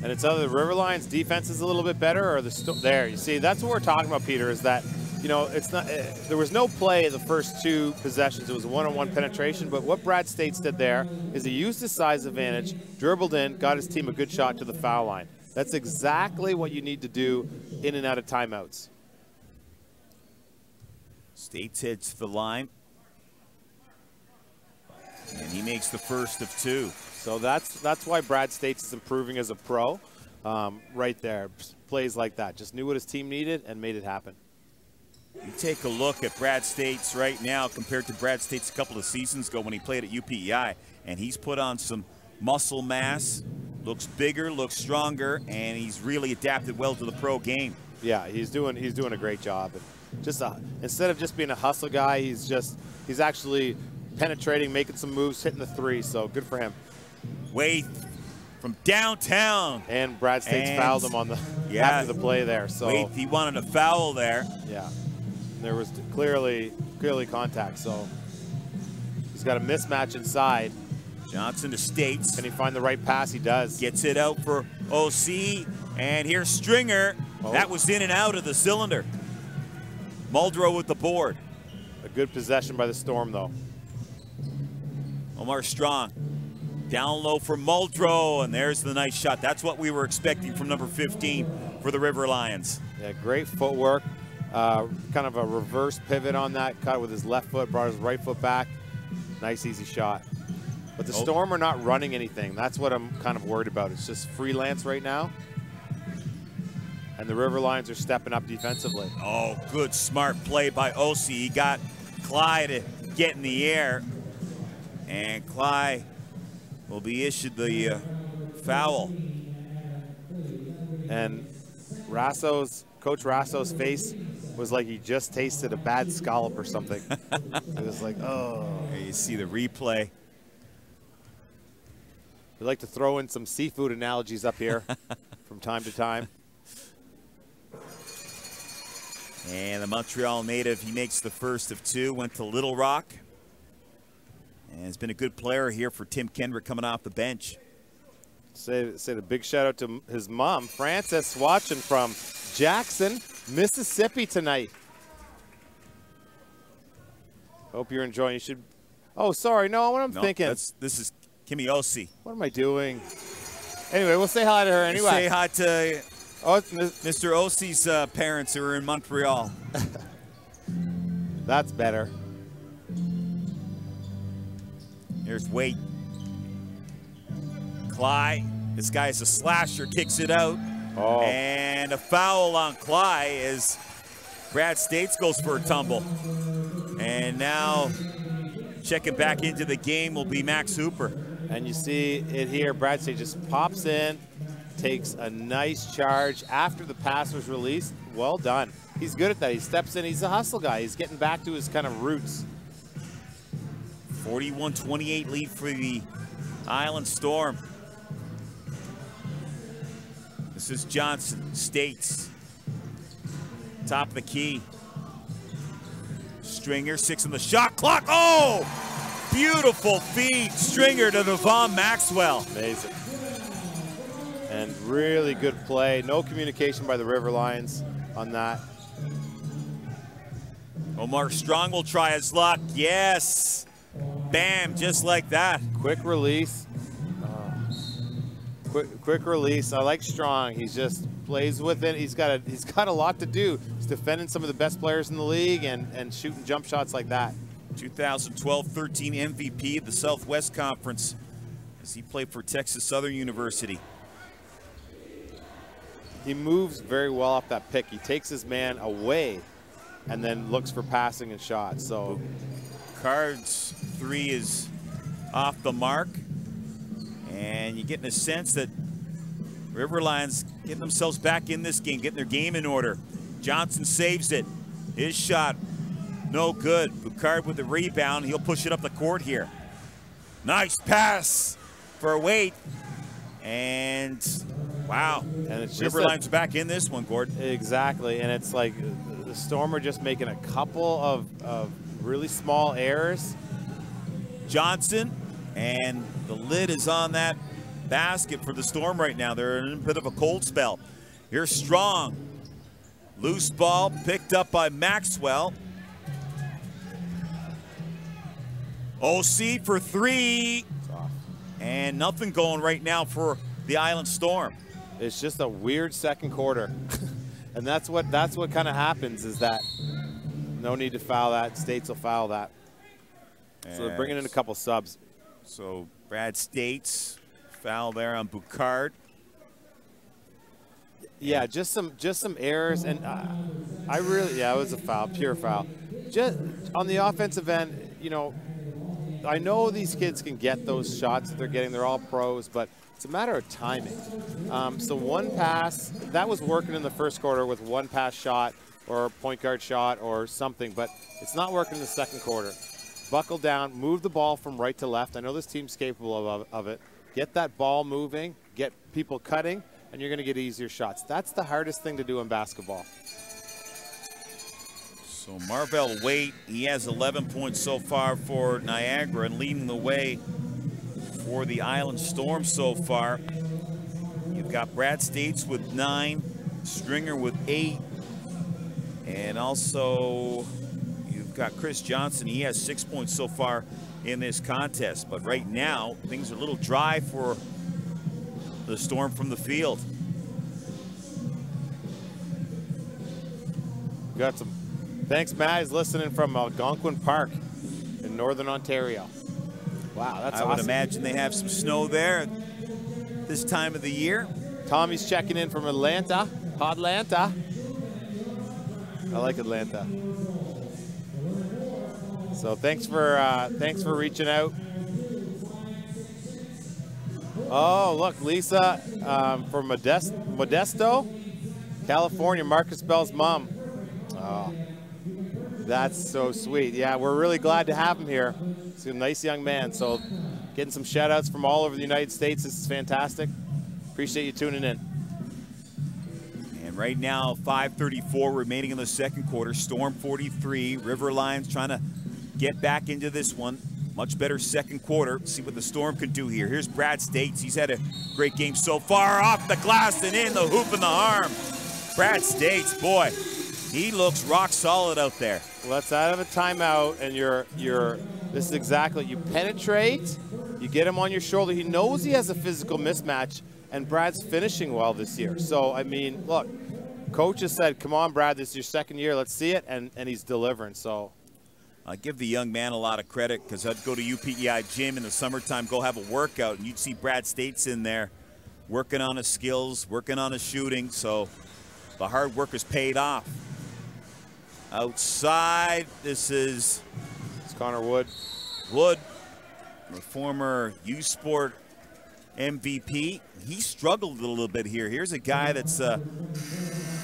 And it's either the River Lions defense is a little bit better, or there. You see, that's what we're talking about, Peter. Is that it's not. There was no play the first 2 possessions. It was a one-on-one penetration. But what Brad States did there is he used his size advantage, dribbled in, got his team a good shot to the foul line. That's exactly what you need to do in and out of timeouts. States heads to the line, and he makes the first of 2. So that's why Brad States is improving as a pro, right there. Plays like that, just knew what his team needed and made it happen. You take a look at Brad States right now compared to Brad States a couple of seasons ago when he played at UPEI, and he's put on some muscle mass, looks bigger, looks stronger, and he's really adapted well to the pro game. Yeah, he's doing a great job. Just instead of just being a hustle guy, he's actually penetrating, making some moves, hitting the 3. So good for him. Waite from downtown, and Brad States fouled him on after the play there. So Waite, he wanted a foul there. Yeah, there was clearly contact. So he's got a mismatch inside. Johnson to States. Can he find the right pass? He does. Gets it out for OC, and here's Stringer. Oh. That was in and out of the cylinder. Muldrow with the board. A good possession by the Storm, though. Omar Strong. Down low for Muldrow, and there's the nice shot. That's what we were expecting from number 15 for the River Lions. Yeah, great footwork. Kind of a reverse pivot on that cut with his left foot, brought his right foot back. Nice, easy shot. But the Storm are not running anything. That's what I'm kind of worried about. It's just freelance right now. And the River Lions are stepping up defensively. Oh, good, smart play by Osi. He got Clyde to get in the air. And Clyde will be issued the foul. And Coach Rasso's face was like he just tasted a bad scallop or something. It was like, oh. There you see the replay. We like to throw in some seafood analogies up here from time to time. And the Montreal native, he makes the first of two, went to Little Rock. And has been a good player here for Tim Kendrick coming off the bench. Say a big shout out to his mom, Frances, watching from Jackson, Mississippi tonight. Hope you're enjoying. You should. Oh, sorry. No, what I'm thinking. This is Kimmy Osi. What am I doing? Anyway, we'll say hi to her anyway. Say hi to Mr. Osi's parents who are in Montreal. That's better. Here's Waite. Clyde, this guy's a slasher, kicks it out. Oh. And a foul on Clyde as Brad States goes for a tumble. And now checking back into the game will be Max Hooper. And you see it here, Brad States just pops in, takes a nice charge after the pass was released. Well done. He's good at that. He steps in. He's a hustle guy. He's getting back to his kind of roots. 41-28 lead for the Island Storm. This is Johnson, States. Top of the key. Stringer, 6 on the shot clock. Oh! Beautiful feed. Stringer to Devon Maxwell. Amazing. And really good play. No communication by the River Lions on that. Omar Strong will try his luck. Yes. Bam, just like that. Quick release. Quick release. I like Strong. He just plays with it. He's got a lot to do. He's defending some of the best players in the league and shooting jump shots like that. 2012-13 MVP of the Southwest Conference as he played for Texas Southern University. He moves very well off that pick. He takes his man away and then looks for passing and shots. So Card's 3 is off the mark. And you're getting a sense that River Lions getting themselves back in this game, getting their game in order. Johnson saves it. His shot, no good. Boucard with the rebound. He'll push it up the court here. Nice pass for Waite. And wow. And it's River Lions back in this one, Gord. Exactly. And it's like the Storm are just making a couple of really small errors. Johnson, and the lid is on that basket for the Storm right now. They're in a bit of a cold spell. Here's Strong. Loose ball picked up by Maxwell. OC for 3. And nothing going right now for the Island Storm. It's just a weird second quarter. And that's what kind of happens, is that no need to foul that. States will foul that. So they're bringing in a couple subs. So Brad States, foul there on Boucard. Yeah, just some errors, and it was a foul, pure foul. Just on the offensive end, you know, I know these kids can get those shots that they're getting. They're all pros, but it's a matter of timing. So one pass, that was working in the first quarter with one pass shot or a point guard shot or something, but it's not working in the second quarter. Buckle down, move the ball from right to left. I know this team's capable of it. Get that ball moving, get people cutting, and you're going to get easier shots. That's the hardest thing to do in basketball. So Marvell Waite, he has 11 points so far for Niagara and leading the way for the Island Storm so far. You've got Brad States with 9, Stringer with 8, and also you've got Chris Johnson. He has 6 points so far in this contest. But right now, things are a little dry for the Storm from the field. Got some. Thanks, Matt. He's listening from Algonquin Park in Northern Ontario. Wow, that's awesome. I would imagine they have some snow there this time of the year. Tommy's checking in from Atlanta. Atlanta. I like Atlanta. So thanks for reaching out. Oh, look, Lisa from Modesto, California. Marcus Bell's mom. Oh, that's so sweet. Yeah, we're really glad to have him here. He's a nice young man. So getting some shout outs from all over the United States. This is fantastic. Appreciate you tuning in. And right now, 5:34 remaining in the second quarter. Storm 43. River Lions trying to get back into this one. Much better second quarter. See what the Storm can do here. Here's Brad States. He's had a great game so far. Off the glass and in, the hoop and the arm. Brad States, boy, he looks rock solid out there. Well, that's out of a timeout, and this is exactly, you penetrate, you get him on your shoulder. He knows he has a physical mismatch, and Brad's finishing well this year. So, I mean, look, coach has said, come on, Brad, this is your second year, let's see it, and he's delivering, so. I give the young man a lot of credit because I'd go to UPEI gym in the summertime, go have a workout, and you'd see Brad States in there working on his skills, working on his shooting, so the hard work has paid off. Outside, it's Connor Wood. Wood, the former U Sport MVP. He struggled a little bit here. Here's a guy that's a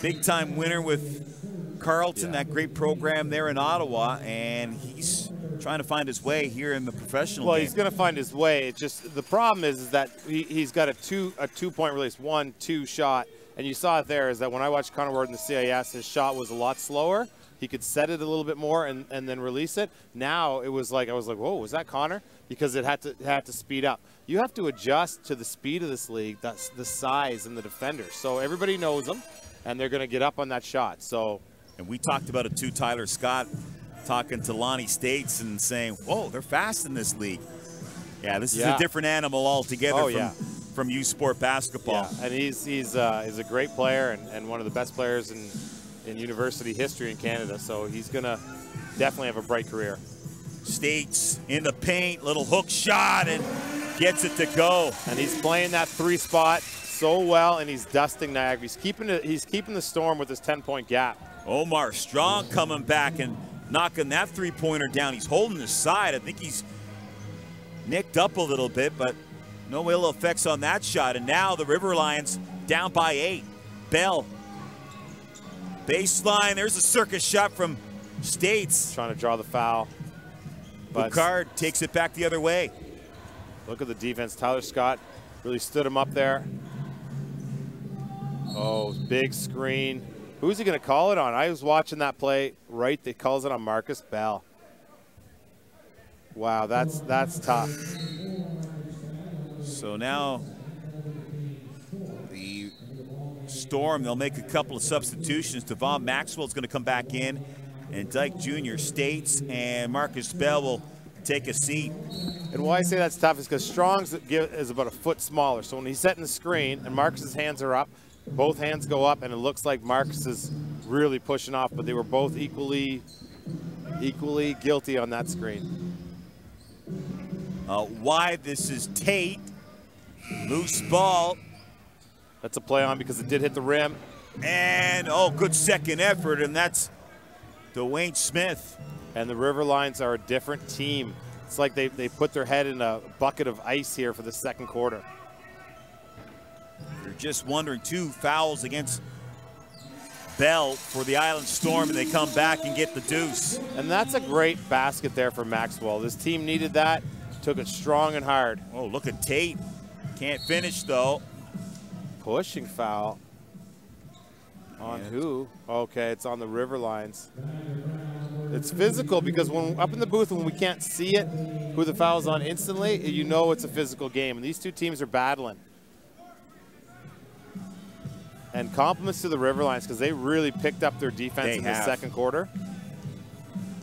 big-time winner with Carleton, that great program there in Ottawa, and he's trying to find his way here in the professional game. He's going to find his way. It's just the problem is that he's got a two-point release, 1-2 shot, and you saw it there. Is that when I watched Connor Ward in the CIS, his shot was a lot slower. He could set it a little bit more and then release it. Now it was like I was like, whoa, was that Connor? Because it had to speed up. You have to adjust to the speed of this league. That's the size and the defenders. So everybody knows them, and they're going to get up on that shot. So. And we talked about it too, Tyler Scott talking to Lonnie States and saying, whoa, they're fast in this league. Yeah, this is a different animal altogether from U Sport basketball. Yeah, and he's a great player and one of the best players in university history in Canada. So he's going to definitely have a bright career. States in the paint, little hook shot, and gets it to go. And he's playing that three spot so well, and he's dusting Niagara. He's keeping the Storm with his 10-point gap. Omar Strong coming back and knocking that three-pointer down. He's holding his side. I think he's nicked up a little bit, but no ill effects on that shot. And now the River Lions down by 8. Bell. Baseline. There's a circus shot from States. Trying to draw the foul. Boucard takes it back the other way. Look at the defense. Tyler Scott really stood him up there. Oh, big screen. Who's he going to call it on? I was watching that play right. They calls it on Marcus Bell. Wow, that's tough. So now the Storm, they'll make a couple of substitutions. Devon Maxwell's going to come back in, and Dyke Jr. States and Marcus Bell will take a seat. And why I say that's tough is because Strong's is about a foot smaller. So when he's setting the screen and Marcus's hands are up, both hands go up, and it looks like Marcus is really pushing off, but they were both equally guilty on that screen. Wide, this is Tate. Loose ball. That's a play on because it did hit the rim. And, good second effort, and that's Dwayne Smith. And the River Lions are a different team. It's like they put their head in a bucket of ice here for the second quarter. You're just wondering, 2 fouls against Bell for the Island Storm, and they come back and get the deuce. And that's a great basket there for Maxwell. This team needed that, took it strong and hard. Oh, look at Tate. Can't finish, though. Pushing foul. On who? Okay, it's on the River Lions. It's physical because when up in the booth, when we can't see it, who the foul's on instantly, you know it's a physical game. And these two teams are battling. And compliments to the River Lions because they really picked up their defense in the second quarter.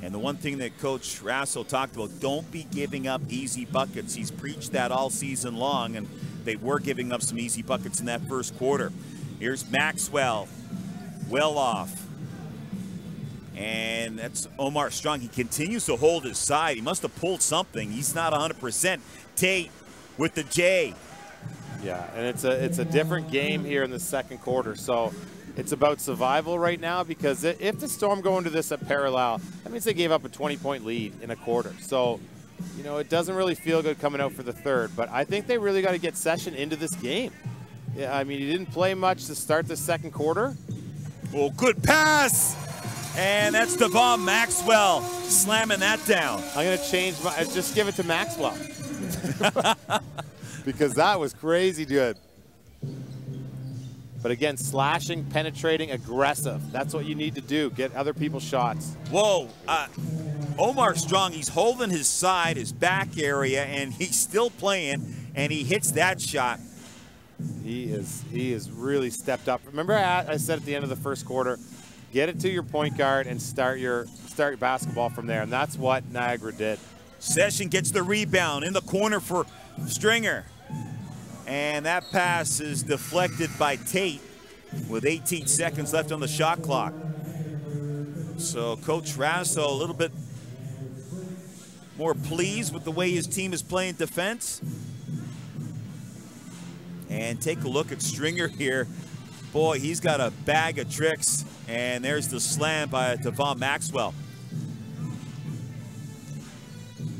And the one thing that Coach Rasso talked about, don't be giving up easy buckets. He's preached that all season long, and they were giving up some easy buckets in that first quarter. Here's Maxwell, well off. And that's Omar Strong. He continues to hold his side. He must have pulled something. He's not 100%. Tate with the J. Yeah, and it's a different game here in the second quarter. So it's about survival right now, because if the Storm go into this at parallel, that means they gave up a 20-point lead in a quarter. So, you know, it doesn't really feel good coming out for the third. But I think they really got to get Session into this game. Yeah, I mean, he didn't play much to start the second quarter. Oh, good pass! And that's Devon Maxwell slamming that down. I'm going to change my, just give it to Maxwell. Because that was crazy good. But again, slashing, penetrating, aggressive. That's what you need to do. Get other people's shots. Whoa. Omar Strong, he's holding his side, his back area, and he's still playing, and he hits that shot. He is really stepped up. Remember I said at the end of the first quarter, get it to your point guard and start your basketball from there, and that's what Niagara did. Session gets the rebound in the corner for Stringer. And that pass is deflected by Tate with 18 seconds left on the shot clock. So Coach Rasso a little bit more pleased with the way his team is playing defense. And take a look at Stringer here. Boy, he's got a bag of tricks. And there's the slam by Devon Maxwell.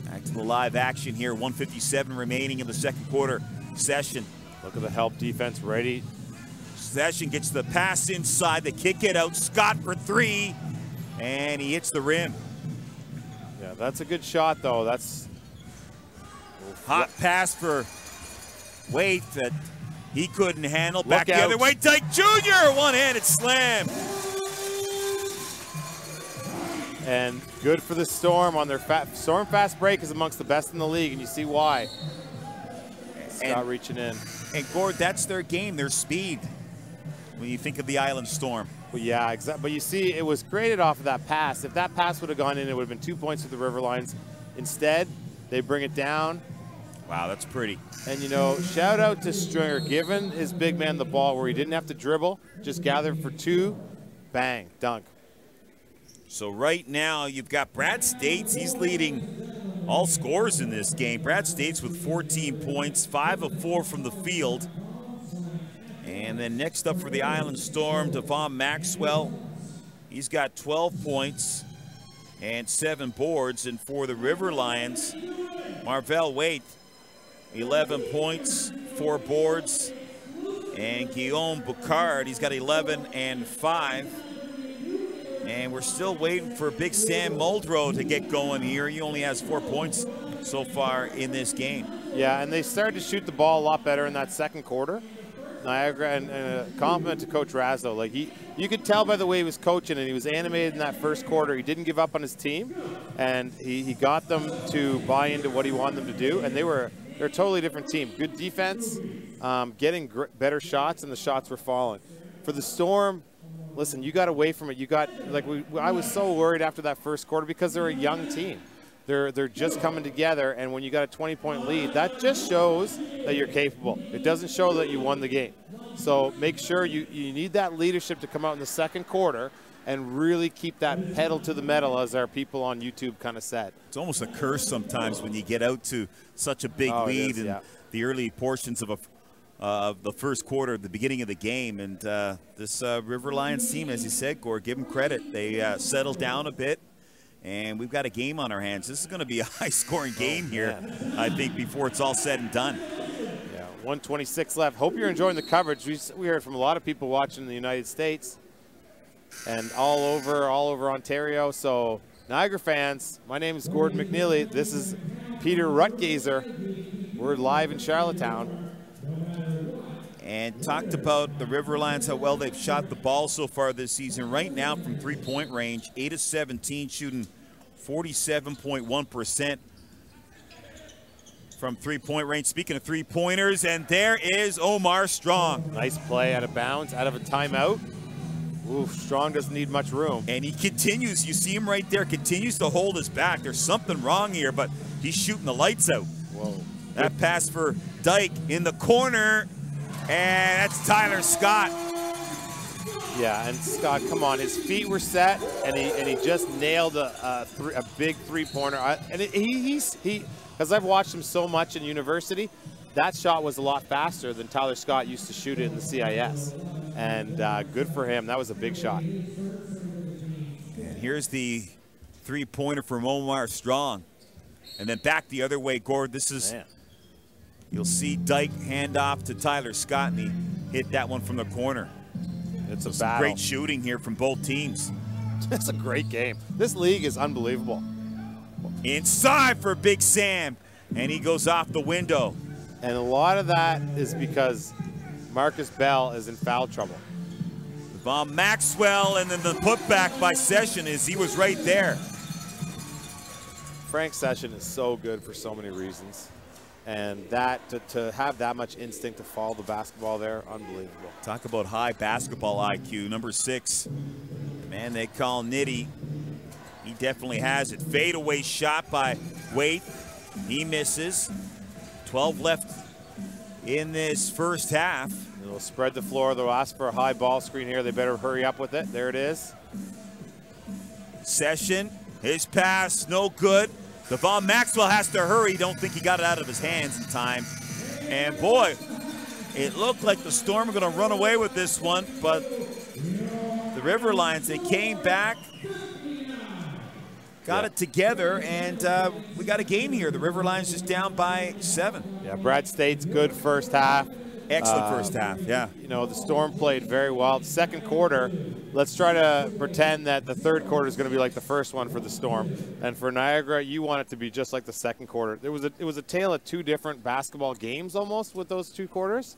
Back to the live action here. 1:57 remaining in the second quarter. Session. Look at the help defense ready. Session gets the pass inside. They kick it out. Scott for three. And he hits the rim. Yeah, that's a good shot, though. That's hot pass for Waite that he couldn't handle. Look Back out. the other way. Dyke Jr. One-handed slam. And good for the Storm on their Storm fast break is amongst the best in the league, and you see why. Scott reaching in. And Gord, that's their game, their speed, when you think of the Island Storm. Well, yeah, exactly. But you see, it was created off of that pass. If that pass would have gone in, it would have been 2 points for the Riverlions. Instead, they bring it down. Wow, that's pretty. And, you know, shout out to Stringer, giving his big man the ball where he didn't have to dribble, just gathered for two, bang, dunk. So right now, you've got Brad States. He's leading all scores in this game. Brad States with 14 points, 5 of 4 from the field. And then next up for the Island Storm, Devon Maxwell. He's got 12 points and 7 boards. And for the River Lions, Marvell Waite, 11 points, 4 boards. And Guillaume Boucard, he's got 11 and 5. And we're still waiting for Big Sam Muldrow to get going here. He only has 4 points so far in this game. Yeah, and they started to shoot the ball a lot better in that second quarter. Niagara, and a compliment to Coach Rasso. Like you could tell by the way he was coaching, and he was animated in that first quarter. He didn't give up on his team, and he got them to buy into what he wanted them to do. And they're a totally different team. Good defense, getting better shots, and the shots were falling. For the Storm, listen, you got away from it. You got I was so worried after that first quarter because they're a young team. They're just coming together, and when you got a 20-point lead, that just shows that you're capable. It doesn't show that you won the game. So make sure you need that leadership to come out in the second quarter and really keep that pedal to the metal, as our people on YouTube kind of said. It's almost a curse sometimes when you get out to such a big lead in the early portions of the first quarter, the beginning of the game. And this River Lions team, as you said, Gord, give them credit. They settled down a bit. And we've got a game on our hands. This is going to be a high-scoring game here, I think, before it's all said and done. Yeah, 1:26 left. Hope you're enjoying the coverage. We heard from a lot of people watching in the United States and all over Ontario. So, Niagara fans, my name is Gordon McNeely. This is Peter Rutgazer. We're live in Charlottetown. And talked about the River Lions, how well they've shot the ball so far this season. Right now from three-point range, 8 of 17, shooting 47.1% from three-point range. Speaking of three-pointers, and there is Omar Strong. Nice play out of bounds, out of a timeout. Ooh, Strong doesn't need much room. And he continues, you see him right there, continues to hold his back. There's something wrong here, but he's shooting the lights out. Whoa. That pass for Dyke in the corner, and that's Tyler Scott. Yeah, and Scott, come on, his feet were set, and he just nailed a big three-pointer. And because I've watched him so much in university, that shot was a lot faster than Tyler Scott used to shoot it in the CIS. And good for him. That was a big shot. And here's the three-pointer from Omar Strong. And then back the other way, Gord. This is, you'll see Dyke hand off to Tyler Scott, and he hit that one from the corner. It's a battle. Great shooting here from both teams. It's a great game. This league is unbelievable. Inside for Big Sam, and he goes off the window. And a lot of that is because Marcus Bell is in foul trouble. Von Maxwell, and then the putback by Session as he was right there. Frank Session is so good for so many reasons. And that to have that much instinct to follow the basketball there, unbelievable. Talk about high basketball IQ. Number 6, the man they call Nitty. He definitely has it. Fadeaway shot by Waite. He misses. 12 left in this first half. They'll spread the floor. They'll ask for a high ball screen here. They better hurry up with it. There it is. Session, his pass, no good. Devon Maxwell has to hurry. Don't think he got it out of his hands in time. And boy, it looked like the Storm were going to run away with this one, but the River Lions, they came back, got it together, and we got a game here. The River Lions just down by 7. Yeah, Brad State's good first half. Excellent first half, yeah. You know, the Storm played very well. The second quarter, let's try to pretend that the third quarter is going to be like the first one for the Storm. And for Niagara, you want it to be just like the second quarter. It was a tale of two different basketball games almost with those two quarters.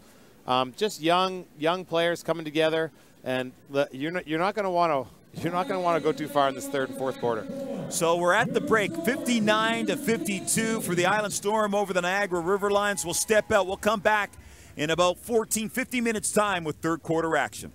Just young players coming together, and you're not going to want to go too far in this third and fourth quarter. So we're at the break, 59-52 for the Island Storm over the Niagara River Lions. We'll step out. We'll come back in about 50 minutes time with third quarter action.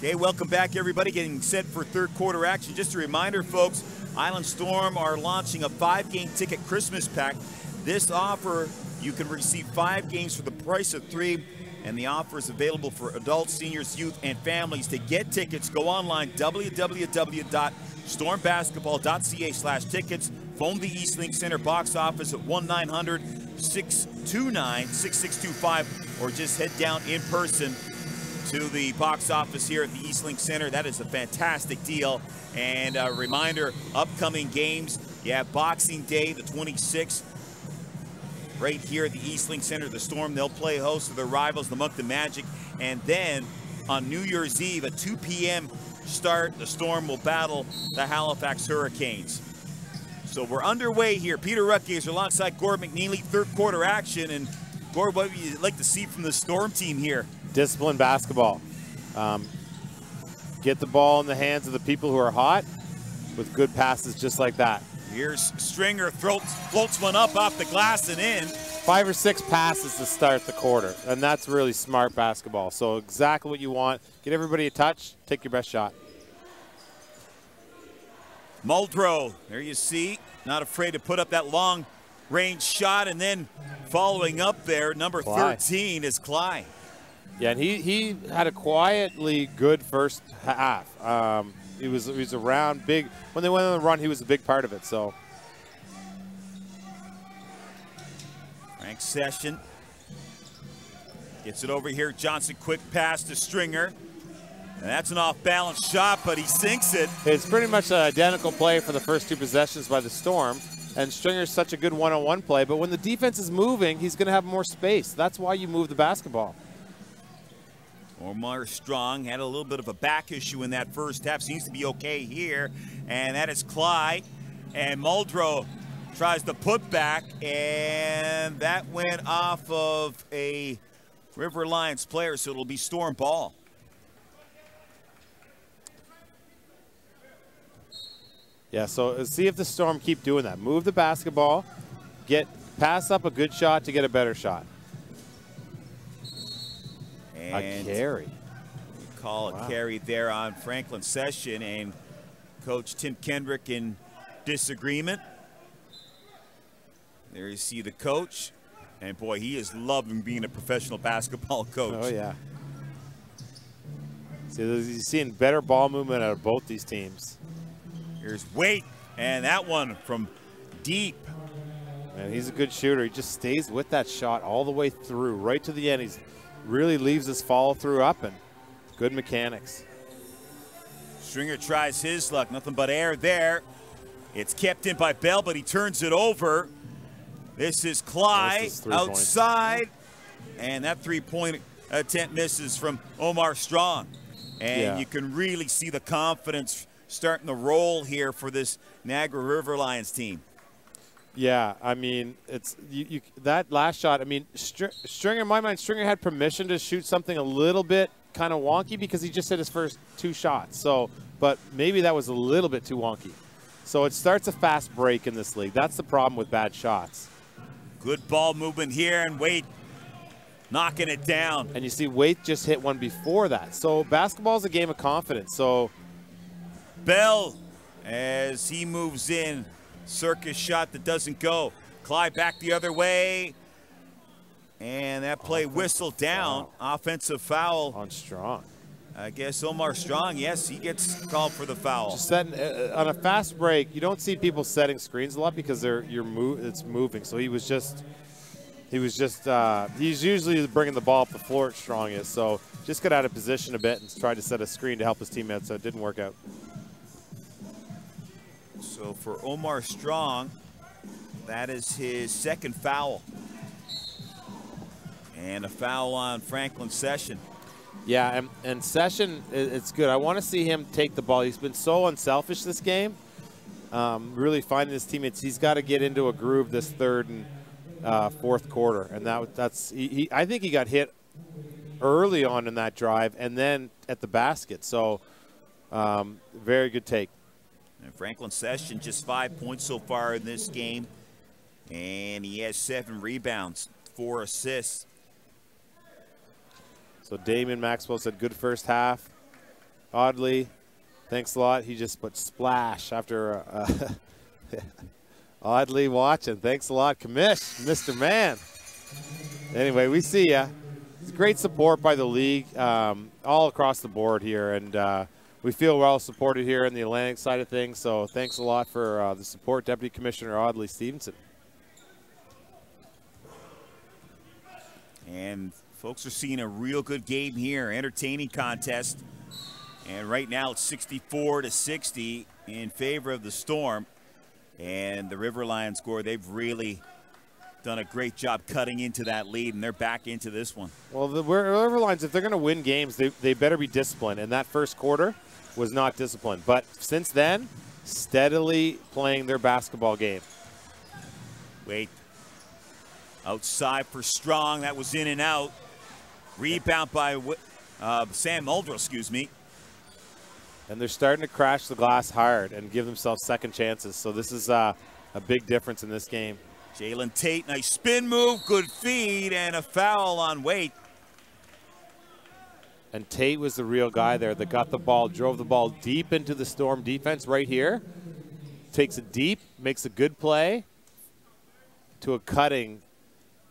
Okay, welcome back, everybody. Getting set for third quarter action. Just a reminder, folks, Island Storm are launching a 5-game ticket Christmas pack. This offer, you can receive 5 games for the price of 3, and the offer is available for adults, seniors, youth, and families. To get tickets, go online, www.stormbasketball.ca/tickets. Phone the Eastlink Center box office at 1-900-629-6625, or just head down in person to the box office here at the Eastlink Center. That is a fantastic deal. And a reminder, upcoming games, you have Boxing Day, the 26th, right here at the Eastlink Center. The Storm, they'll play host to their rivals, the Moncton Magic. And then on New Year's Eve at 2 p.m. start, the Storm will battle the Halifax Hurricanes. So we're underway here. Peter Rutgazer alongside Gord McNeely, third quarter action. And Gord, what would you like to see from the Storm team here? Disciplined basketball. Get the ball in the hands of the people who are hot with good passes just like that. Here's Stringer, floats one up off the glass and in. 5 or 6 passes to start the quarter, and that's really smart basketball. So exactly what you want. Get everybody a touch, take your best shot. Muldrow, there you see, not afraid to put up that long range shot, and then following up there, number 13 is Cly. Yeah, and he had a quietly good first half. He was around big. When they went on the run, he was a big part of it. So Frank Session gets it over here. Johnson, quick pass to Stringer. And that's an off-balance shot, but he sinks it. It's pretty much an identical play for the first 2 possessions by the Storm. And Stringer's such a good one-on-one play. But when the defense is moving, he's going to have more space. That's why you move the basketball. Omar Strong had a little bit of a back issue in that first half. Seems to be okay here. And that is Cly. And Muldrow tries to put back. And that went off of a River Lions player, so it'll be Storm ball. Yeah, so see if the Storm keep doing that. Move the basketball, pass up a good shot to get a better shot. And a carry. We call a carry there on Franklin Session, and Coach Tim Kendrick in disagreement. There you see the coach, and boy, he is loving being a professional basketball coach. Oh yeah. See, you're seeing better ball movement out of both these teams. Here's Waite, and that one from deep. Man, he's a good shooter. He just stays with that shot all the way through, right to the end. He's really leaves his follow through up, and good mechanics. Stringer tries his luck, nothing but air there. It's kept in by Bell, but he turns it over. This is Cly outside, and that three-point attempt misses from Omar Strong. And you can really see the confidence starting to roll here for this Niagara River Lions team. Yeah, I mean, it's that last shot. I mean, Stringer, in my mind, Stringer had permission to shoot something a little bit kind of wonky because he just hit his first 2 shots. So, but maybe that was a little bit too wonky. So it starts a fast break in this league. That's the problem with bad shots. Good ball movement here, and Waite knocking it down. And you see Waite just hit one before that. So basketball is a game of confidence. So Bell, as he moves in, circus shot that doesn't go. Clyde back the other way, and that play whistled down. Offensive foul on Strong. I guess Omar Strong, yes, he gets called for the foul. Just setting, on a fast break, you don't see people setting screens a lot because it's moving. So he's usually bringing the ball up the floor at Strong is. So just got out of position a bit and tried to set a screen to help his teammates, so it didn't work out. So for Omar Strong, that is his second foul. And a foul on Franklin Session. Yeah, and Session, it's good. I want to see him take the ball. He's been so unselfish this game, really finding his teammates. He's got to get into a groove this third and fourth quarter. And that's I think he got hit early on in that drive and then at the basket. So very good take. And Franklin Session just 5 points so far in this game. And he has 7 rebounds, 4 assists. So Damon Maxwell said good first half. Oddly, thanks a lot. He just put splash after Oddly watching. Thanks a lot, Commish, Mr. Man. Anyway, we see ya. It's great support by the league all across the board here, and we feel well supported here in the Atlantic side of things. So thanks a lot for the support, Deputy Commissioner Audley Stevenson. And folks are seeing a real good game here, entertaining contest. And right now it's 64-60 in favor of the Storm. And the River Lions score, they've really done a great job cutting into that lead, and they're back into this one. Well, the River Lions, if they're going to win games, they better be disciplined. And that first quarter was not disciplined. But since then, steadily playing their basketball game. Wait. Outside for Strong. That was in and out. Rebound by Sam Muldrow, excuse me. And they're starting to crash the glass hard and give themselves second chances. So this is a big difference in this game. Jalen Tate, nice spin move, good feed, and a foul on Waite. And Tate was the real guy there that got the ball, drove the ball deep into the Storm defense right here. Takes it deep, makes a good play to a cutting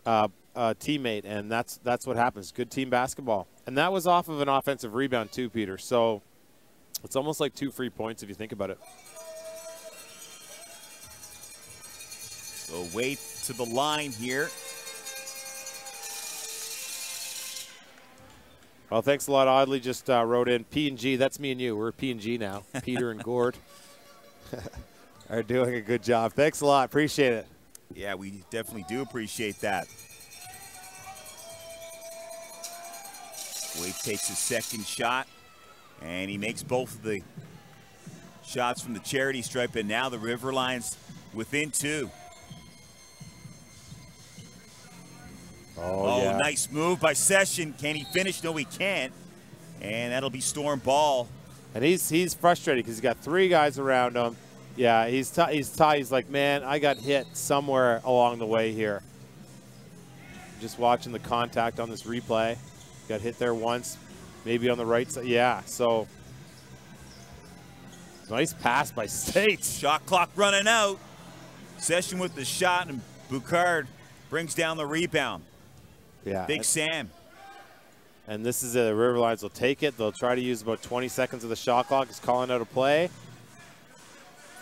teammate, and that's what happens. Good team basketball. And that was off of an offensive rebound too, Peter. So it's almost like 2 free points if you think about it. So Waite to the line here. Well, thanks a lot. Oddly just wrote in P&G. That's me and you. We're P&G now. Peter and Gord are doing a good job. Thanks a lot. Appreciate it. Yeah, we definitely do appreciate that. Waite takes his second shot, and he makes both of the shots from the charity stripe, and now the River Lions within 2. Oh, yeah. Nice move by Session. Can he finish? No, he can't. And that'll be Storm ball. And he's frustrated because he's got 3 guys around him. Yeah, he's like, man, I got hit somewhere along the way here. Just watching the contact on this replay. Got hit there once, maybe on the right side. Yeah, so nice pass by States. Shot clock running out. Session with the shot, and Boucard brings down the rebound. Yeah. Big Sam. And this is the River Lions will take it. They'll try to use about 20 seconds of the shot clock. He's calling out a play.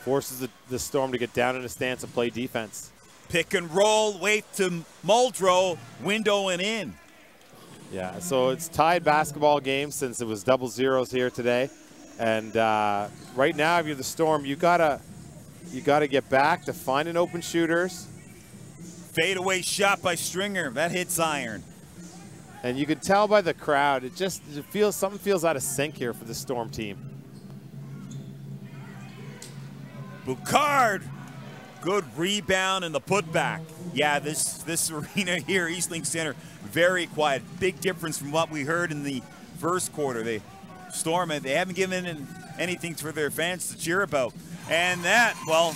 Forces the Storm to get down in a stance and play defense. Pick and roll, Waite to Muldrow, window and in. Yeah, so it's tied basketball game since it was double zeros here today. And right now, if you're the Storm, you gotta get back to finding open shooters. Fadeaway shot by Stringer. That hits iron. And you can tell by the crowd, something feels out of sync here for the Storm team. Boucard, good rebound and the putback. Yeah, this arena here, Eastlink Center, very quiet. Big difference from what we heard in the first quarter. They Storm, they haven't given anything for their fans to cheer about. And that, well,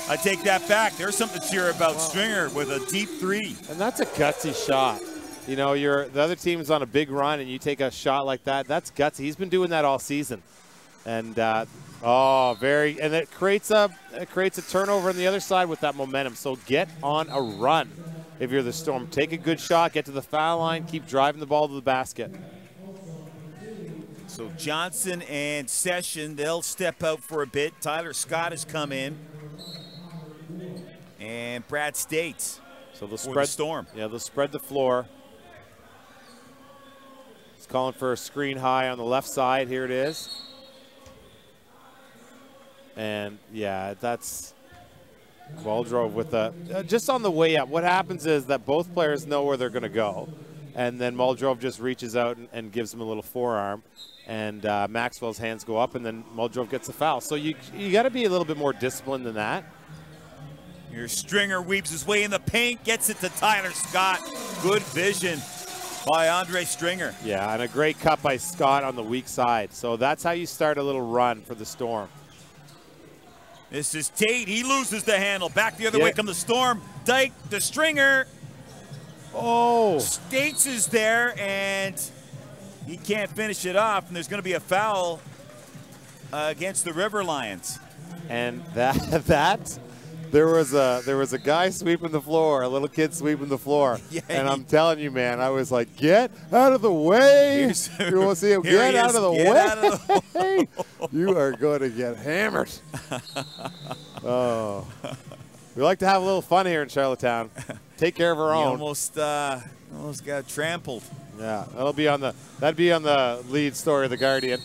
I take that back. There's something to cheer about. Wow. Stringer with a deep 3. And that's a gutsy shot. You know, the other team's on a big run and you take a shot like that. That's gutsy. He's been doing that all season. And and it creates a turnover on the other side with that momentum. So get on a run if you're the Storm. Take a good shot, get to the foul line, keep driving the ball to the basket. So Johnson and Session, they'll step out for a bit. Tyler Scott has come in. And Brad States. So they'll spread the Storm. Yeah, they'll spread the floor. He's calling for a screen high on the left side. Here it is. And yeah, that's Muldrow with a just on the way up. What happens is that both players know where they're going to go, and then Muldrow just reaches out and gives him a little forearm, and Maxwell's hands go up, and then Muldrow gets a foul. So you got to be a little bit more disciplined than that. Your Stringer weaves his way in the paint, gets it to Tyler Scott. Good vision by Andre Stringer. Yeah, and a great cut by Scott on the weak side. So that's how you start a little run for the Storm. This is Tate. He loses the handle. Back the other way come the Storm. Dyke, the Stringer. Oh. States is there, and he can't finish it off. And there's going to be a foul against the River Lions. And there was a guy sweeping the floor, a little kid sweeping the floor. Yeah, and I'm telling you, man, I was like, get out of the way. You want to see him get out of the way? You are going to get hammered. Oh. We like to have a little fun here in Charlottetown. Take care of our own. Almost got trampled. Yeah, that'd be on the lead story of the Guardian.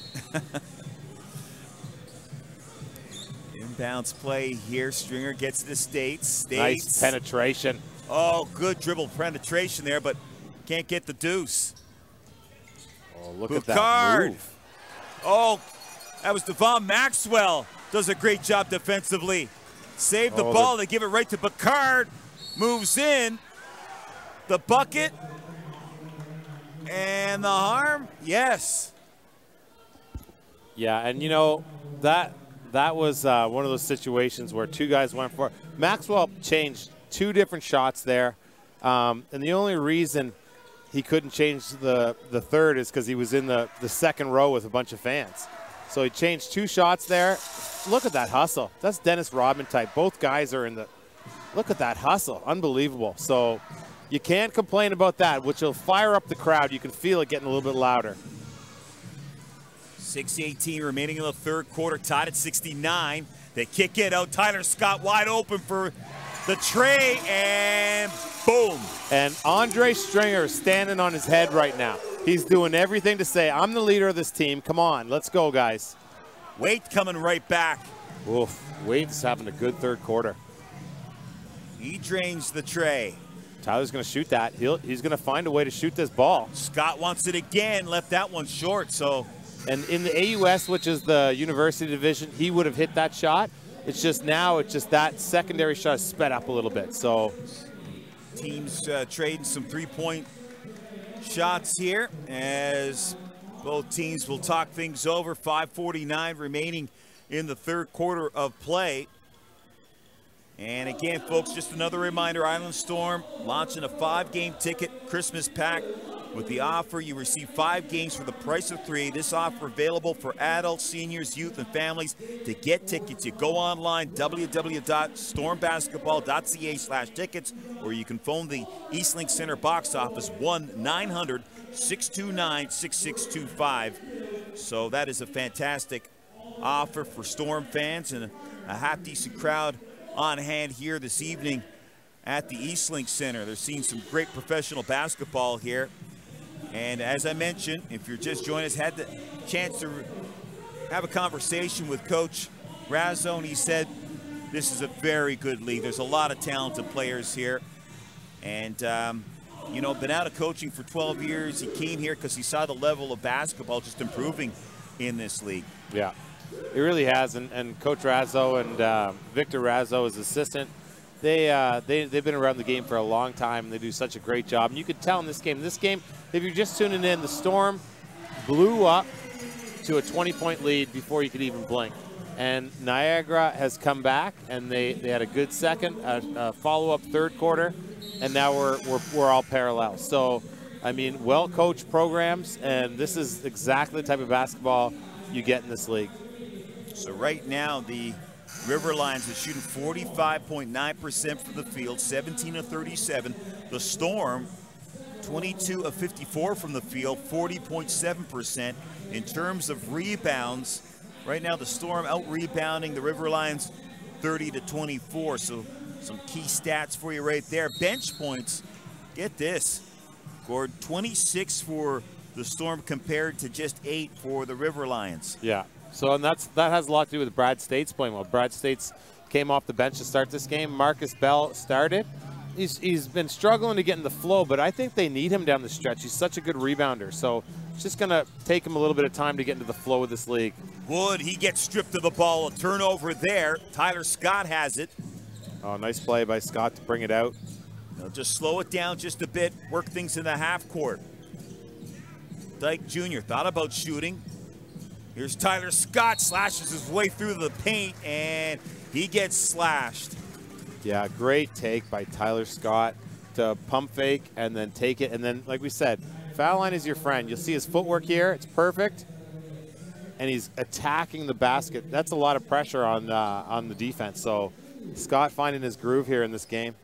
Inbounds play here. Stringer gets to States. Nice penetration. Oh, good dribble penetration there, but can't get the deuce. Oh, look at that move. Oh, that was Devon Maxwell. Does a great job defensively. Save the ball. They give it right to Boucard. Moves in. The bucket. And the harm. Yes. Yeah, and you know, that was one of those situations where two guys went for it. Maxwell changed two different shots there. And the only reason he couldn't change the third is because he was in the second row with a bunch of fans. So he changed two shots there. Look at that hustle. That's Dennis Rodman type. Both guys are in the – look at that hustle. Unbelievable. So you can't complain about that, which will fire up the crowd. You can feel it getting a little bit louder. 6:18 remaining in the third quarter, tied at 69. They kick it out. Tyler Scott wide open for the tray, and boom. And Andre Stringer is standing on his head right now. He's doing everything to say, I'm the leader of this team. Come on, let's go, guys. Waite coming right back. Oof, Waite's having a good third quarter. He drains the tray. Tyler's going to shoot that. He's going to find a way to shoot this ball. Scott wants it again, left that one short, so. And in the AUS, which is the university division, he would have hit that shot. It's just now, it's just that secondary shot is sped up a little bit. So teams trading some three-point shots here as both teams will talk things over. 5:49 remaining in the third quarter of play. And again, folks, just another reminder, Island Storm launching a 5-game ticket Christmas pack. With the offer, you receive 5 games for the price of 3. This offer available for adults, seniors, youth, and families. To get tickets, you go online, www.stormbasketball.ca/tickets, or you can phone the Eastlink Center box office, 1-900-629-6625. So that is a fantastic offer for Storm fans, and a half-decent crowd on hand here this evening at the Eastlink Center. They're seeing some great professional basketball here. And as I mentioned, if you're just joining us, had the chance to have a conversation with Coach Razzo, and he said this is a very good league. There's a lot of talented players here. And, you know, been out of coaching for 12 years. He came here because he saw the level of basketball just improving in this league. Yeah, it really has. And Coach Razzo and Victor Razzo, his assistant, they've been around the game for a long time, and they do such a great job. And you could tell in this game, if you're just tuning in, the Storm blew up to a 20-point lead before you could even blink. And Niagara has come back, and they had a good second, follow-up third quarter, and now we're all parallel. So, I mean, well-coached programs, and this is exactly the type of basketball you get in this league. So right now, the River Lions are shooting 45.9% from the field, 17 of 37. The Storm, 22 of 54 from the field, 40.7%. In terms of rebounds, right now the Storm out-rebounding the River Lions 30-24. So some key stats for you right there. Bench points, get this, Gord, 26 for the Storm compared to just 8 for the River Lions. Yeah. So, and that has a lot to do with Brad States playing well. Brad States came off the bench to start this game. Marcus Bell started. He's been struggling to get in the flow, but I think they need him down the stretch. He's such a good rebounder. So it's just going to take him a little bit of time to get into the flow of this league. Wood, he gets stripped of the ball. A turnover there. Tyler Scott has it. Oh, nice play by Scott to bring it out. They'll just slow it down just a bit, work things in the half court. Dyke Jr. thought about shooting. Here's Tyler Scott, slashes his way through the paint, and he gets slashed. Yeah, great take by Tyler Scott to pump fake and then take it. And then, like we said, foul line is your friend. You'll see his footwork here. It's perfect. And he's attacking the basket. That's a lot of pressure on the defense. So Scott finding his groove here in this game.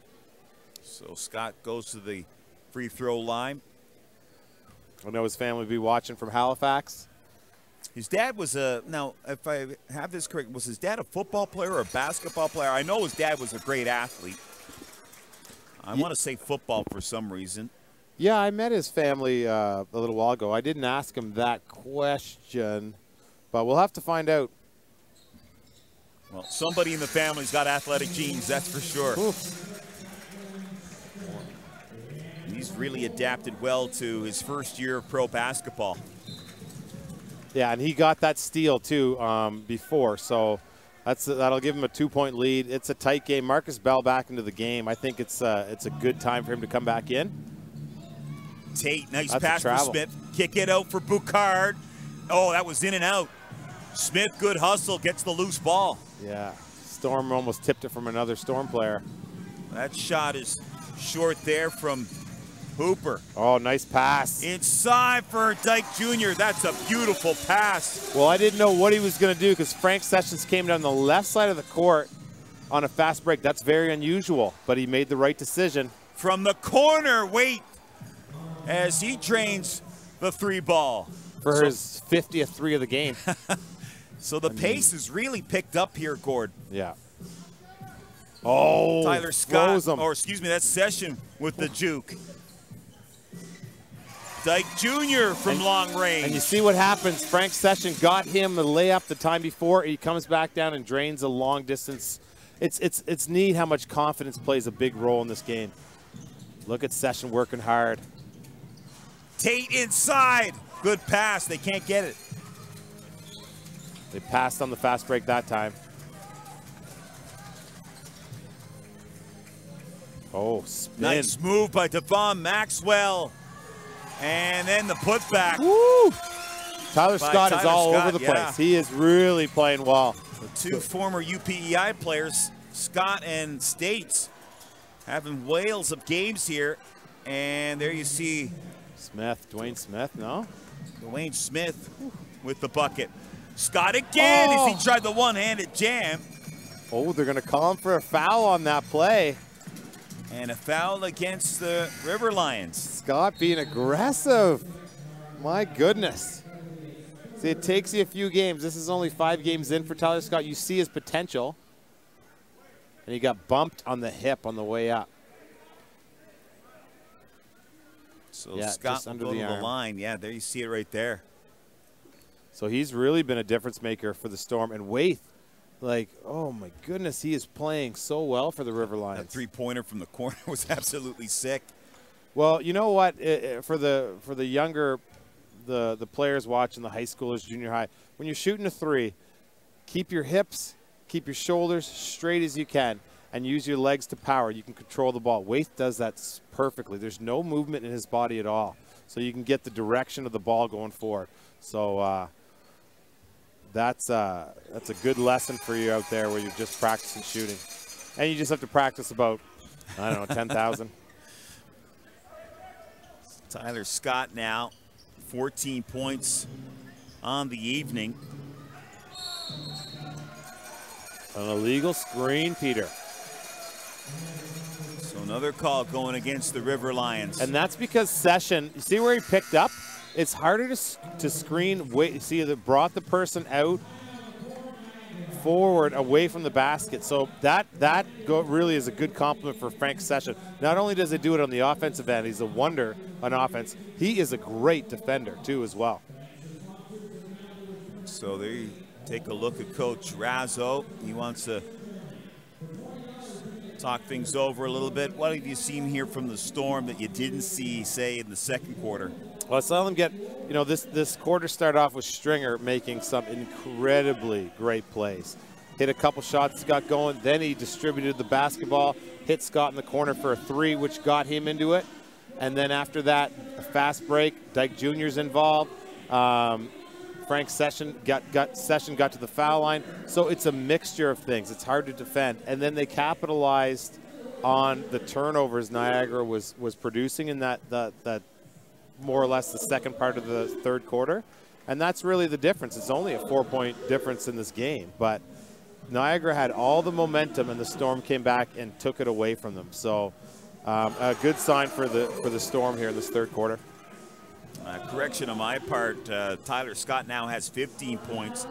So Scott goes to the free throw line. I know his family will be watching from Halifax. His dad was now if I have this correct, was his dad a football player or a basketball player? I know his dad was a great athlete. I want to say football for some reason. Yeah, I met his family a little while ago. I didn't ask him that question, but we'll have to find out. Well, somebody in the family's got athletic genes, that's for sure. Oof. He's really adapted well to his first year of pro basketball. Yeah, and he got that steal too before, so that'll give him a 2-point lead. It's a tight game. Marcus Bell back into the game. I think it's a good time for him to come back in. Tate, nice pass for Smith. Kick it out for Boucard. Oh, that was in and out. Smith, good hustle, gets the loose ball. Yeah, Storm almost tipped it from another Storm player. That shot is short there from Hooper. Oh, nice pass. Inside for Dyke Jr. That's a beautiful pass. Well, I didn't know what he was going to do because Frank Sessions came down the left side of the court on a fast break. That's very unusual, but he made the right decision. From the corner, wait, as he drains the three ball. For his 50th three of the game. So the pace is really picked up here, Gord. Yeah. Oh, Tyler Scott, or excuse me, that's Session with the juke. Dyke Jr. from long range. And you see what happens. Frank Session got him a layup the time before. He comes back down and drains a long distance. It's neat how much confidence plays a big role in this game. Look at Session working hard. Tate inside. Good pass. They can't get it. They passed on the fast break that time. Oh, spin. Nice move by Devon Maxwell. And then the putback. Woo! Tyler Scott is all over the place. He is really playing well. The two former UPEI players, Scott and States, having whales of games here. And there you see Smith, Dwayne Smith, no? Dwayne Smith with the bucket. Scott again as he tried the one-handed jam. Oh, they're going to call him for a foul on that play. And a foul against the River Lions. Scott being aggressive. My goodness. See, it takes you a few games. This is only 5 games in for Tyler Scott. You see his potential. And he got bumped on the hip on the way up. So yeah, Scott under the line. Yeah, there you see it right there. So he's really been a difference maker for the Storm. And Waith, like, oh my goodness, he is playing so well for the River Lions. That three-pointer from the corner was absolutely sick. Well, you know what? For the younger, the players watching, the high schoolers, junior high, when you're shooting a three, keep your hips, keep your shoulders straight as you can, and use your legs to power. You can control the ball. Waith does that perfectly. There's no movement in his body at all, so you can get the direction of the ball going forward. So that's a good lesson for you out there where you're just practicing shooting. And you just have to practice about, I don't know, 10,000. Tyler Scott now, 14 points on the evening. An illegal screen, Peter. So another call going against the River Lions. And that's because Session, you see where he picked up? It's harder to screen. See, they brought the person out forward away from the basket. So that really is a good compliment for Frank Session. Not only does he do it on the offensive end, he's a wonder on offense. He is a great defender too as well. So there Take a look at Coach Razzo. He wants to talk things over a little bit. What have you seen here from the Storm that you didn't see, say, in the second quarter? Well, I saw them get, you know, this quarter started off with Stringer making some incredibly great plays. Hit a couple shots, got going, then he distributed the basketball, hit Scott in the corner for a 3, which got him into it. And then after that, a fast break, Dyke Jr.'s involved. Frank Session got to the foul line. So it's a mixture of things. It's hard to defend. And then they capitalized on the turnovers Niagara was producing in that more or less the second part of the third quarter. And that's really the difference. It's only a 4-point difference in this game. But Niagara had all the momentum, and the Storm came back and took it away from them. So a good sign for the Storm here in this third quarter. Correction on my part, Tyler Scott now has 15 points.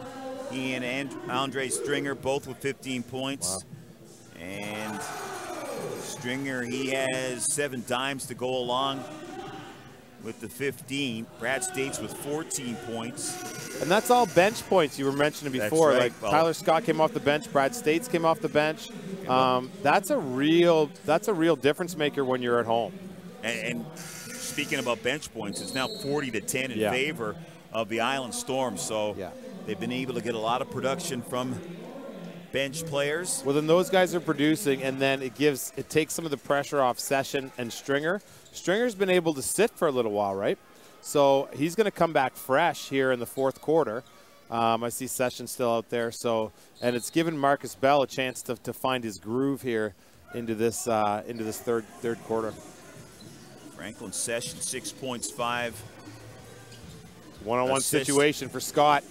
He and Andre Stringer both with 15 points. Wow. And Stringer, he has 7 dimes to go along with the 15. Brad States with 14 points. And that's all bench points you were mentioning before. Right. Like, well, Tyler Scott came off the bench, Brad States came off the bench. That's a real difference maker when you're at home. And speaking about bench points, it's now 40-10 in favor of the Island Storm. So they've been able to get a lot of production from bench players. Well, then those guys are producing, and then it takes some of the pressure off Session and Stringer. Stringer's been able to sit for a little while, right? So he's going to come back fresh here in the fourth quarter. I see Session still out there. So, and it's given Marcus Bell a chance to find his groove here into this third quarter. Franklin Session, 6 points, 5. One-on-one situation for Scott.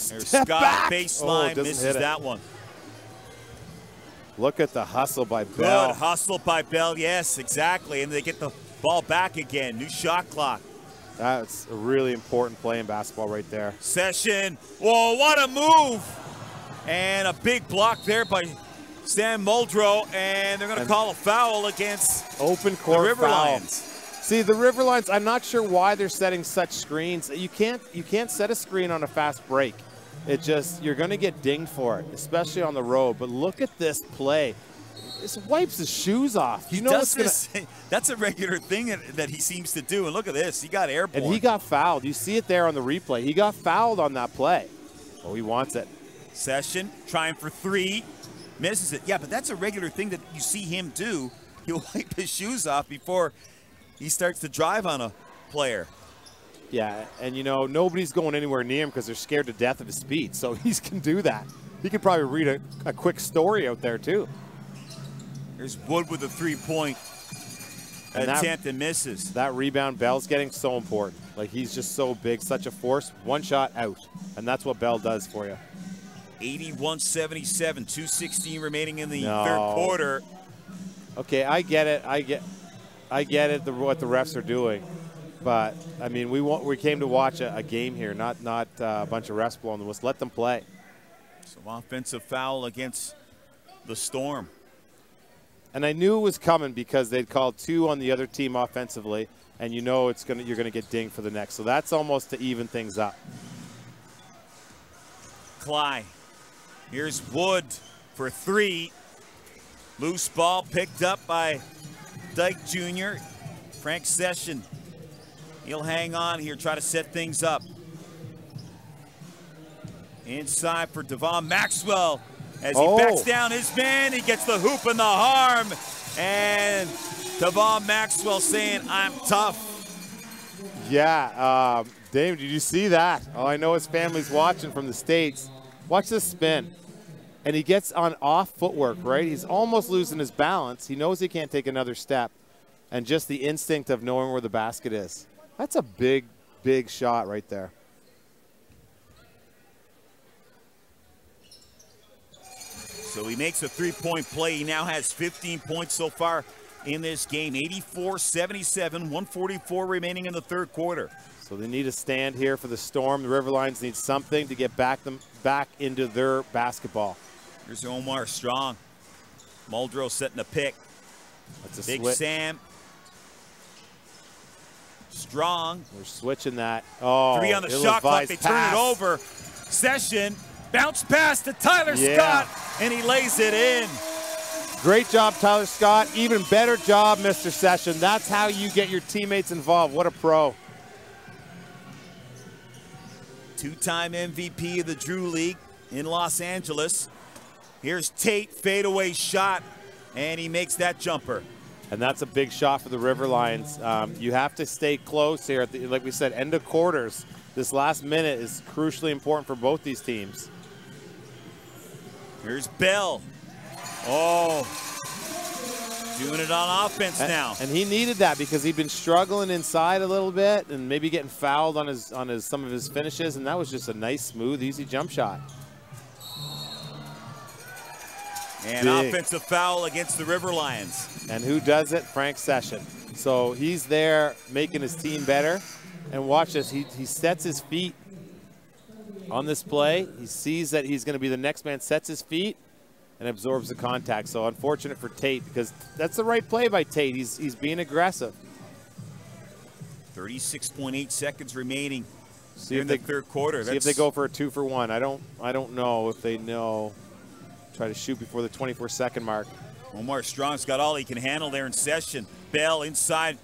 There's Scott, baseline, misses that one. Look at the hustle by Bell. Good hustle by Bell, yes, exactly. And they get the ball back again. New shot clock. That's a really important play in basketball right there. Session. Whoa, what a move. And a big block there by Sam Muldrow. And they're going to call a foul against open court the River Lions. See, the River Lions, I'm not sure why they're setting such screens. You can't set a screen on a fast break. It just, you're going to get dinged for it, especially on the road. But look at this play. This wipes his shoes off. You know what's gonna... That's a regular thing that he seems to do. And look at this. He got airborne. And he got fouled. You see it there on the replay. He got fouled on that play. Oh, he wants it. Session trying for 3. Misses it. Yeah, but that's a regular thing that you see him do. He'll wipe his shoes off before he starts to drive on a player. Yeah, and you know, nobody's going anywhere near him because they're scared to death of his speed. So he can do that. He could probably read a quick story out there too. There's Wood with a 3-point attempt and misses. That rebound Bell's getting so important. Like, he's just so big, such a force. One shot out, and that's what Bell does for you. 81-77, 2:16 remaining in the third quarter. Okay, I get it. I get it. What the refs are doing, but I mean, we came to watch a game here, not a bunch of refs blowing the whistle. Let them play. Some offensive foul against the Storm. And I knew it was coming because they'd called 2 on the other team offensively, and you know you're gonna get dinged for the next. So that's almost to even things up. Cly. Here's Wood for 3. Loose ball picked up by Dyke Jr. Frank Session. He'll hang on here, try to set things up. Inside for Devon Maxwell. As he backs down his man, he gets the hoop and the harm. And Devon Maxwell saying, I'm tough. Yeah, Dave, did you see that? Oh, I know his family's watching from the States. Watch this spin. And he gets on off footwork, right? He's almost losing his balance. He knows he can't take another step. And just the instinct of knowing where the basket is. That's a big, big shot right there. So he makes a 3-point play. He now has 15 points so far in this game. 84-77, 144 remaining in the third quarter. So they need a stand here for the Storm. The River Lions need something to get back into their basketball. Here's Omar Strong. Muldrow setting a pick. That's a Big switch. Sam. Strong. We're switching that. Oh, 3 on the shot clock. They turn it over. Session. Bounce pass to Tyler Scott, and he lays it in. Great job, Tyler Scott. Even better job, Mr. Session. That's how you get your teammates involved. What a pro. Two-time MVP of the Drew League in Los Angeles. Here's Tate, fadeaway shot, and he makes that jumper. And that's a big shot for the River Lions. You have to stay close here. At the, like we said, end of quarters. This last minute is crucially important for both these teams. Here's Bell. Oh, doing it on offense now. And he needed that because he'd been struggling inside a little bit and maybe getting fouled on some of his finishes, and that was just a nice, smooth, easy jump shot. And big offensive foul against the River Lions. And who does it? Frank Session. So he's there making his team better. And watch this, he sets his feet on this play. He sees that he's going to be the next man, sets his feet, and absorbs the contact. So unfortunate for Tate because that's the right play by Tate. He's being aggressive. 36.8 seconds remaining in the third quarter. See if they go for a 2-for-1. I don't know if they know. Try to shoot before the 24-second mark. Omar Strong's got all he can handle there in Session. Bell inside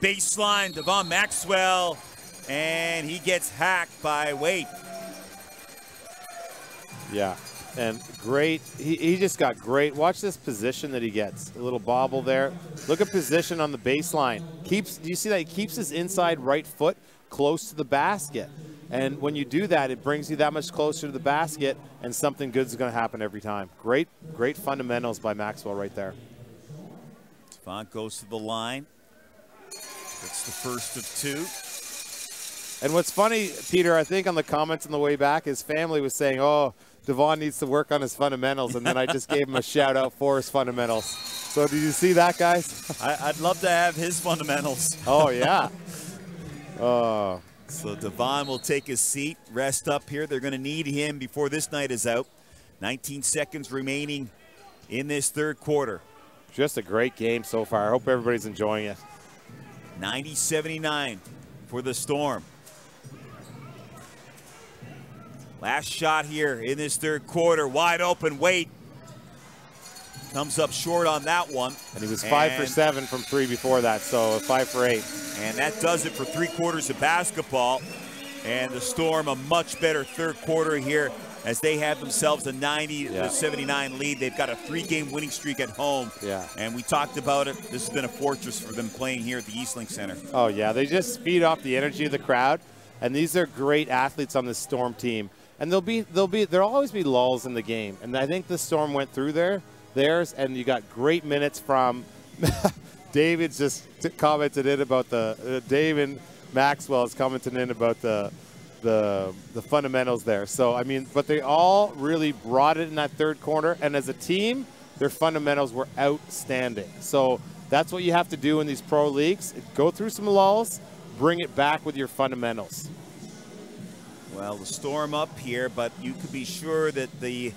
baseline, Devon Maxwell, and he gets hacked by Waite. Yeah. And great, he just got great. Watch this position that he gets. A little bobble there. Look at position on the baseline. Do you see that? He keeps his inside right foot close to the basket. And when you do that, it brings you that much closer to the basket, and something good is going to happen every time. Great fundamentals by Maxwell right there. Devon goes to the line. It's the first of two. And what's funny, Peter, I think on the comments on the way back, his family was saying, oh, Devon needs to work on his fundamentals, and then I just gave him a shout-out for his fundamentals. So did you see that, guys? I'd love to have his fundamentals. Oh, yeah. So Devon will take his seat, rest up here. They're going to need him before this night is out. 19 seconds remaining in this third quarter. Just a great game so far. I hope everybody's enjoying it. 90-79 for the Storm. Last shot here in this third quarter. Wide open, Waite. Comes up short on that one. And he was 5 for 7 from 3 before that, so 5 for 8. And that does it for 3 quarters of basketball. And the Storm a much better third quarter here as they have themselves a 90-79 lead. They've got a 3-game winning streak at home. Yeah. And we talked about it. This has been a fortress for them playing here at the Eastlink Center. Oh, yeah. They just feed off the energy of the crowd. And these are great athletes on this Storm team. And there'll always be lulls in the game. And I think the Storm went through theirs, and you got great minutes from David's just commented in about David Maxwell is commenting in about the fundamentals there. So, I mean, but they all really brought it in that third quarter. And as a team, their fundamentals were outstanding. So that's what you have to do in these pro leagues. Go through some lulls, bring it back with your fundamentals. Well, the Storm up here, but you could be sure that the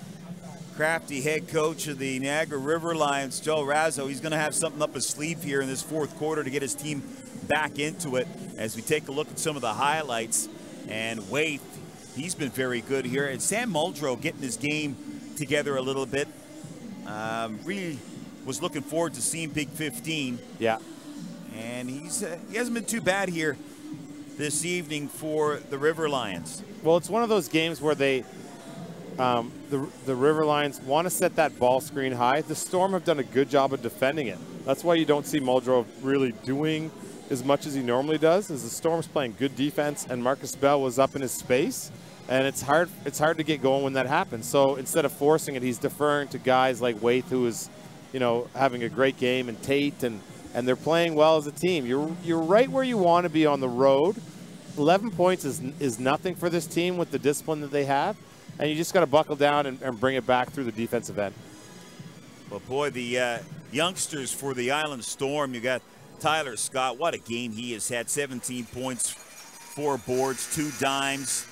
crafty head coach of the Niagara River Lions, Joe Razzo, he's going to have something up his sleeve here in this fourth quarter to get his team back into it. As we take a look at some of the highlights, and Waite, he's been very good here. And Sam Muldrow getting his game together a little bit. Really was looking forward to seeing Big 15. Yeah. And he hasn't been too bad here this evening for the River Lions. Well, it's one of those games where they, the River Lions want to set that ball screen high. The Storm have done a good job of defending it. That's why you don't see Muldrow really doing as much as he normally does, as the Storm's playing good defense, and Marcus Bell was up in his space, and it's hard to get going when that happens. So instead of forcing it, he's deferring to guys like Waite, who is, having a great game, and Tate, and they're playing well as a team. You're right where you want to be on the road. 11 points is nothing for this team with the discipline that they have, and you just got to buckle down and bring it back through the defensive end. Well, boy, the youngsters for the Island Storm, you got Tyler Scott. What a game he has had. 17 points, 4 boards, 2 dimes,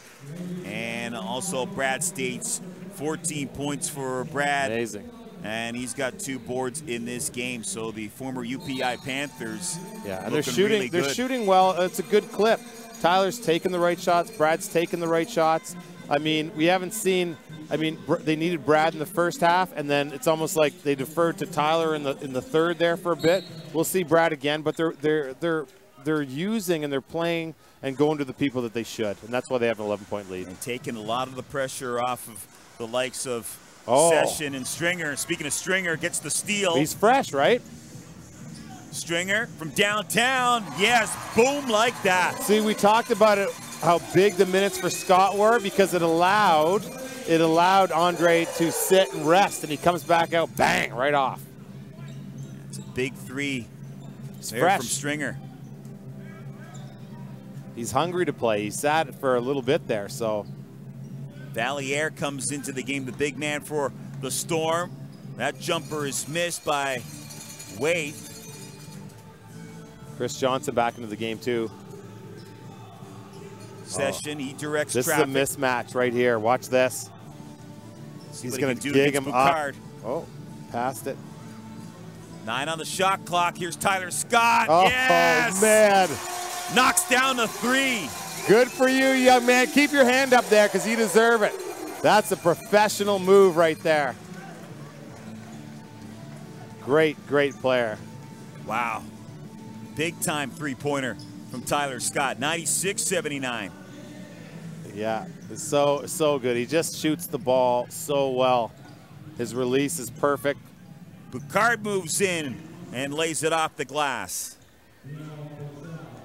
and also Brad States, 14 points for Brad. Amazing. And he's got 2 boards in this game. So the former UPI Panthers, yeah, and they're shooting. They're shooting well. It's a good clip. Tyler's taking the right shots. Brad's taking the right shots. I mean, we haven't seen. I mean, they needed Brad in the first half, and then it's almost like they deferred to Tyler in the third there for a bit. We'll see Brad again, but they're using and they're playing and going to the people that they should, and that's why they have an 11-point lead. And taking a lot of the pressure off of the likes of Session and Stringer. Speaking of Stringer, gets the steal. He's fresh, right? Stringer from downtown. Yes, boom like that. See, we talked about it, how big the minutes for Scott were, because it allowed Andre to sit and rest, and he comes back out, bang, right off. It's a big three. It's there fresh from Stringer. He's hungry to play. He sat for a little bit there, so. Valier comes into the game, the big man for the Storm. That jumper is missed by Wade. Chris Johnson back into the game too. Session, he directs this traffic. This is a mismatch right here. Watch this. He's going to dig him up. Oh, passed it. 9 on the shot clock. Here's Tyler Scott. Oh, yes! man. Knocks down the 3. Good for you, young man. Keep your hand up there because you deserve it. That's a professional move right there. Great, great player. Wow. Big time three-pointer from Tyler Scott. 96-79. Yeah, it's so good. He just shoots the ball so well. His release is perfect. Boucard moves in and lays it off the glass.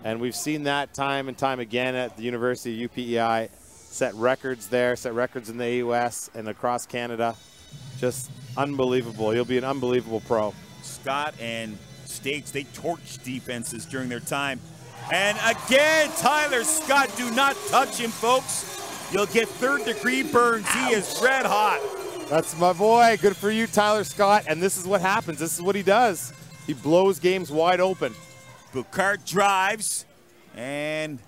And we've seen that time and time again at the University of UPEI. Set records there, set records in the AUS and across Canada. Just unbelievable. He'll be an unbelievable pro. Scott and States, they torch defenses during their time. And again, Tyler Scott, do not touch him, folks. You'll get third-degree burns. Ouch. He is red hot. That's my boy. Good for you, Tyler Scott. And this is what happens. This is what he does. He blows games wide open. Boucard drives, and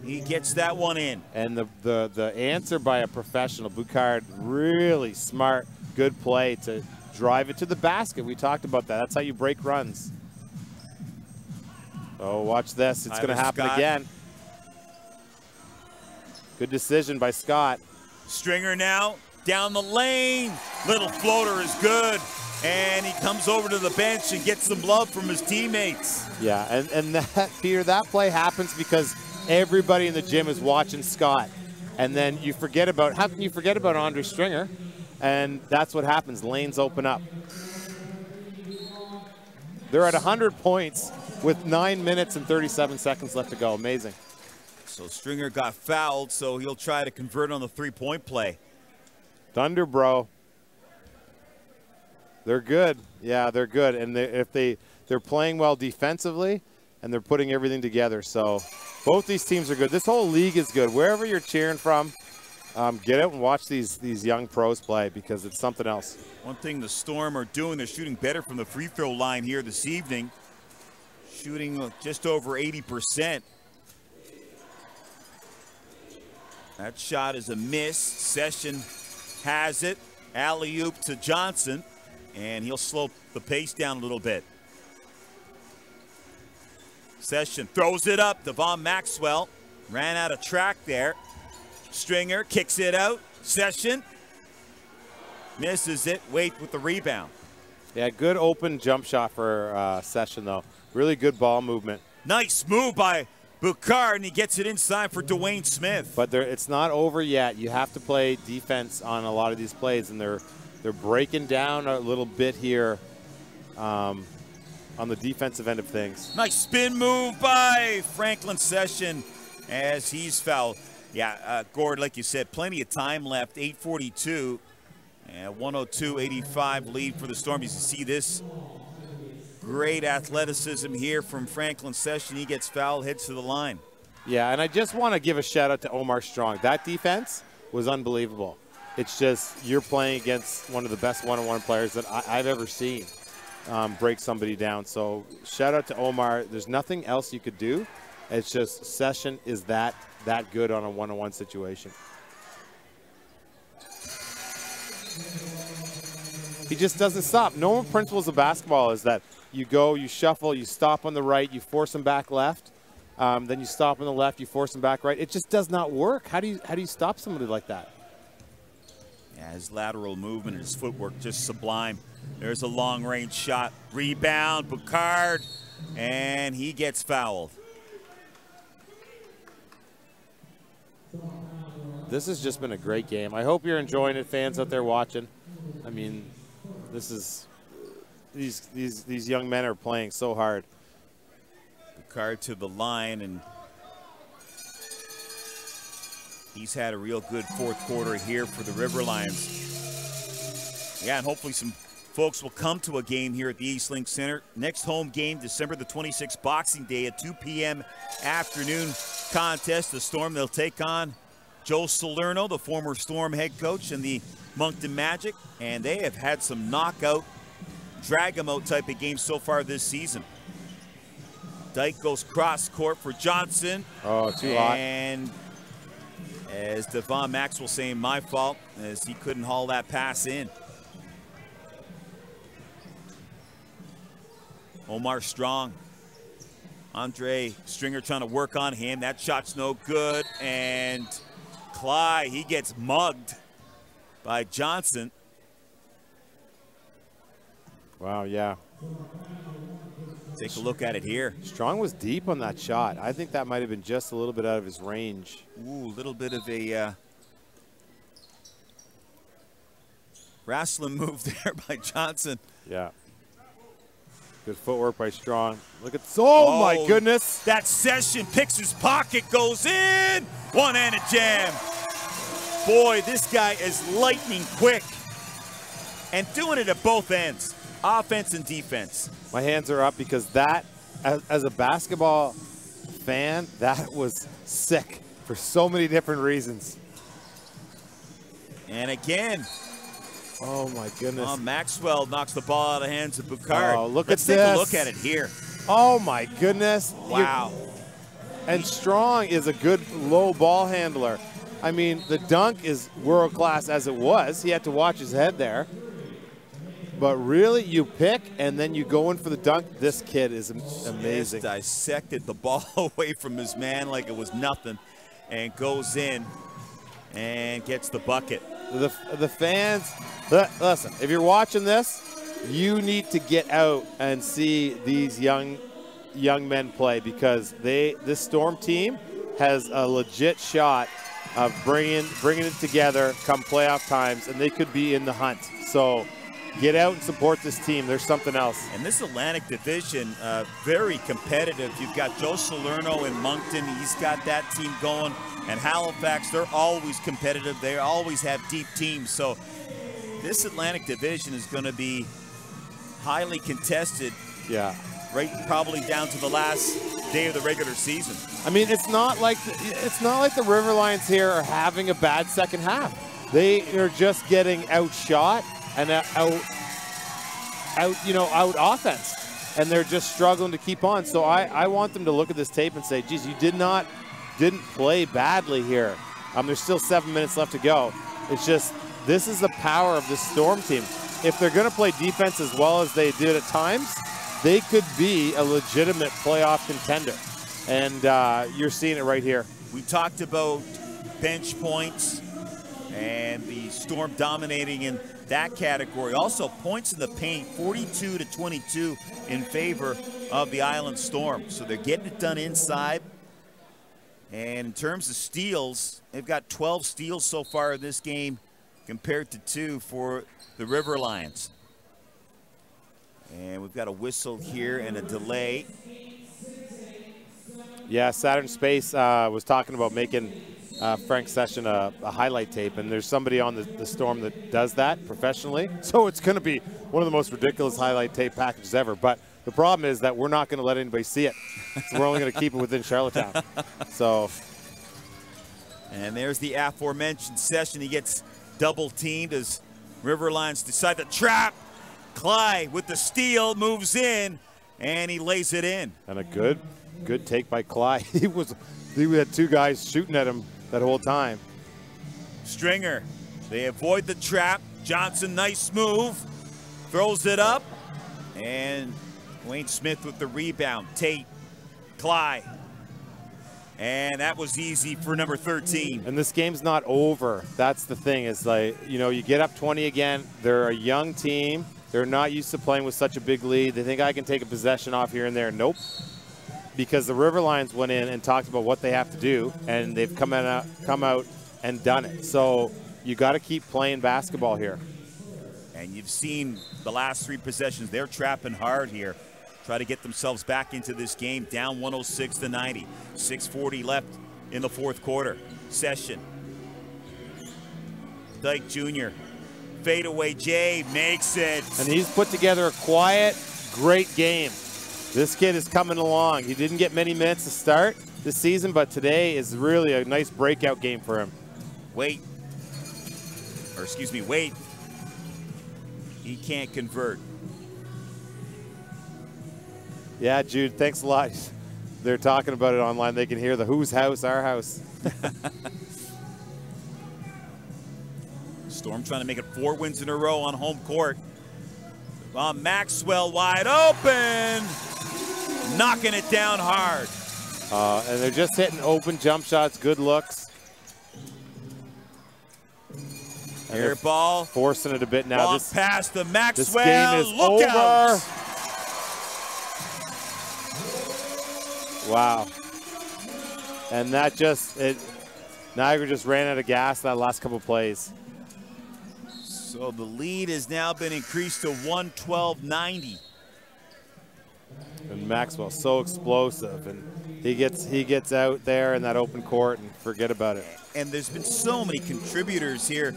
he gets that one in. And the answer by a professional, Boucard, really smart, good play to drive it to the basket. We talked about that. That's how you break runs. Oh, watch this. It's going to happen again. Good decision by Scott. Stringer now down the lane. Little floater is good. And he comes over to the bench and gets some love from his teammates. Yeah, and that, Peter, that play happens because everybody in the gym is watching Scott. And then you forget about, how can you forget about Andre Stringer? And that's what happens. Lanes open up. They're at 100 points with 9 minutes and 37 seconds left to go. Amazing. So Stringer got fouled, so he'll try to convert on the three-point play. Thunder, bro. They're good. Yeah, they're good. And they're playing well defensively, and they're putting everything together. So both these teams are good. This whole league is good. Wherever you're cheering from, get out and watch these young pros play because it's something else. One thing the Storm are doing, they're shooting better from the free throw line here this evening. Shooting just over 80%. That shot is a miss. Session has it. Alley-oop to Johnson. And he'll slow the pace down a little bit. Session throws it up. Devon Maxwell ran out of track there. Stringer kicks it out. Session misses it. Wait with the rebound. Yeah, good open jump shot for Session, though. Really good ball movement. Nice move by Boucard, and he gets it inside for Dwayne Smith. But it's not over yet. You have to play defense on a lot of these plays, and they're breaking down a little bit here on the defensive end of things. Nice spin move by Franklin Session as he's fouled. Yeah, Gord, like you said, plenty of time left, 8:42. And 102-85 lead for the Storm. You see this great athleticism here from Franklin Session. He gets fouled, heads to the line. Yeah, and I just want to give a shout out to Omar Strong. That defense was unbelievable. It's just you're playing against one of the best one-on-one players that I've ever seen break somebody down. So shout out to Omar. There's nothing else you could do. It's just Session is that good on a one-on-one situation. He just doesn't stop. Normal principles of basketball is that you go, you shuffle, you stop on the right, you force him back left. Then you stop on the left, you force him back right. It just does not work. How do you stop somebody like that? Yeah, his lateral movement and his footwork just sublime. There's a long-range shot. Rebound, Boucard, and he gets fouled. This has just been a great game. I hope you're enjoying it, fans out there watching. I mean, this is these young men are playing so hard. Boucard to the line, and he's had a real good fourth quarter here for the River Lions. Yeah, and hopefully some folks will come to a game here at the East Link Center. Next home game, December the 26th, Boxing Day at 2 p.m. afternoon contest. The Storm, they'll take on Joe Salerno, the former Storm head coach, and the Moncton Magic. And they have had some knockout, drag-em-out type of games so far this season. Dyke goes cross court for Johnson. Oh, too hot. And as Devon Maxwell saying, my fault, as he couldn't haul that pass in. Omar Strong. Andre Stringer trying to work on him. That shot's no good. And Clyde, he gets mugged by Johnson. Wow, yeah. Take a look at it here. Strong was deep on that shot. I think that might have been just a little bit out of his range. Ooh, a little bit of a wrestling move there by Johnson. Yeah. Good footwork by Strong. Look at, oh my goodness. That Session picks his pocket, goes in. One-handed jam. Boy, this guy is lightning quick. And doing it at both ends, offense and defense. My hands are up because that, as a basketball fan, that was sick for so many different reasons. And again. Oh my goodness. Maxwell knocks the ball out of the hands of Boucard. Oh, look Let's at this. take a look at it here. Oh my goodness. Wow. And Strong is a good low ball handler. I mean, the dunk is world class as it was. He had to watch his head there. But really, you pick and then you go in for the dunk. This kid is amazing. Just dissected the ball away from his man like it was nothing and goes in and gets the bucket. The fans, listen, if you're watching this, you need to get out and see these young men play, because this Storm team has a legit shot of bringing it together come playoff times, and they could be in the hunt. So get out and support this team. There's something else. And this Atlantic Division, very competitive. You've got Joe Salerno in Moncton. He's got that team going. And Halifax, they're always competitive. They always have deep teams. So this Atlantic Division is going to be highly contested. Yeah. Right, probably down to the last day of the regular season. I mean, it's not like the River Lions here are having a bad second half. They are just getting outshot and out offense, and they're just struggling to keep on. So I want them to look at this tape and say, geez, you didn't play badly here. There's still 7 minutes left to go. It's just, this is the power of this Storm team. If they're going to play defense as well as they did at times, they could be a legitimate playoff contender. And you're seeing it right here. We talked about bench points and the Storm dominating in that category. Also, points in the paint, 42-22 in favor of the Island Storm. So they're getting it done inside. And in terms of steals, they've got 12 steals so far in this game compared to 2 for the River Lions. And we've got a whistle here and a delay. Yeah, Saturn Space was talking about making Frank Session a highlight tape, and there's somebody on the Storm that does that professionally. So it's going to be one of the most ridiculous highlight tape packages ever. But the problem is that we're not going to let anybody see it. So we're only going to keep it within Charlottetown. So. And there's the aforementioned Session. He gets double teamed as River Lions decide to trap. Clyde with the steal, moves in, and he lays it in. And a good take by Clyde. He had 2 guys shooting at him that whole time. Stringer, they avoid the trap. Johnson, nice move, throws it up, and Wayne Smith with the rebound. Tate, Clyde, And that was easy for number 13. And this game's not over. That's the thing. Is like, you know, you get up 20 again. They're a young team. They're not used to playing with such a big lead. They think I can take a possession off here and there. Nope. Because the River Lions went in and talked about what they have to do, and they've come out and done it. So you got to keep playing basketball here. And you've seen the last 3 possessions. They're trapping hard here. Try to get themselves back into this game, down 106-90. 6:40 left in the 4th quarter. Session. Dyke Jr. Fadeaway Jay makes it. And he's put together a quiet, great game. This kid is coming along. He didn't get many minutes to start this season, but today is really a nice breakout game for him. Wait. He can't convert. Yeah, Jude, thanks a lot. They're talking about it online. They can hear the whose house, our house. Storm trying to make it 4 wins in a row on home court. Maxwell wide open. Knocking it down hard. And they're just hitting open jump shots, good looks. Air ball. Forcing it a bit now. Long pass to Maxwell. This game is Look over. Out. Wow. And that Niagara just ran out of gas that last couple plays. So the lead has now been increased to 112-90. And Maxwell's so explosive, and he gets out there in that open court and forget about it. And there's been so many contributors here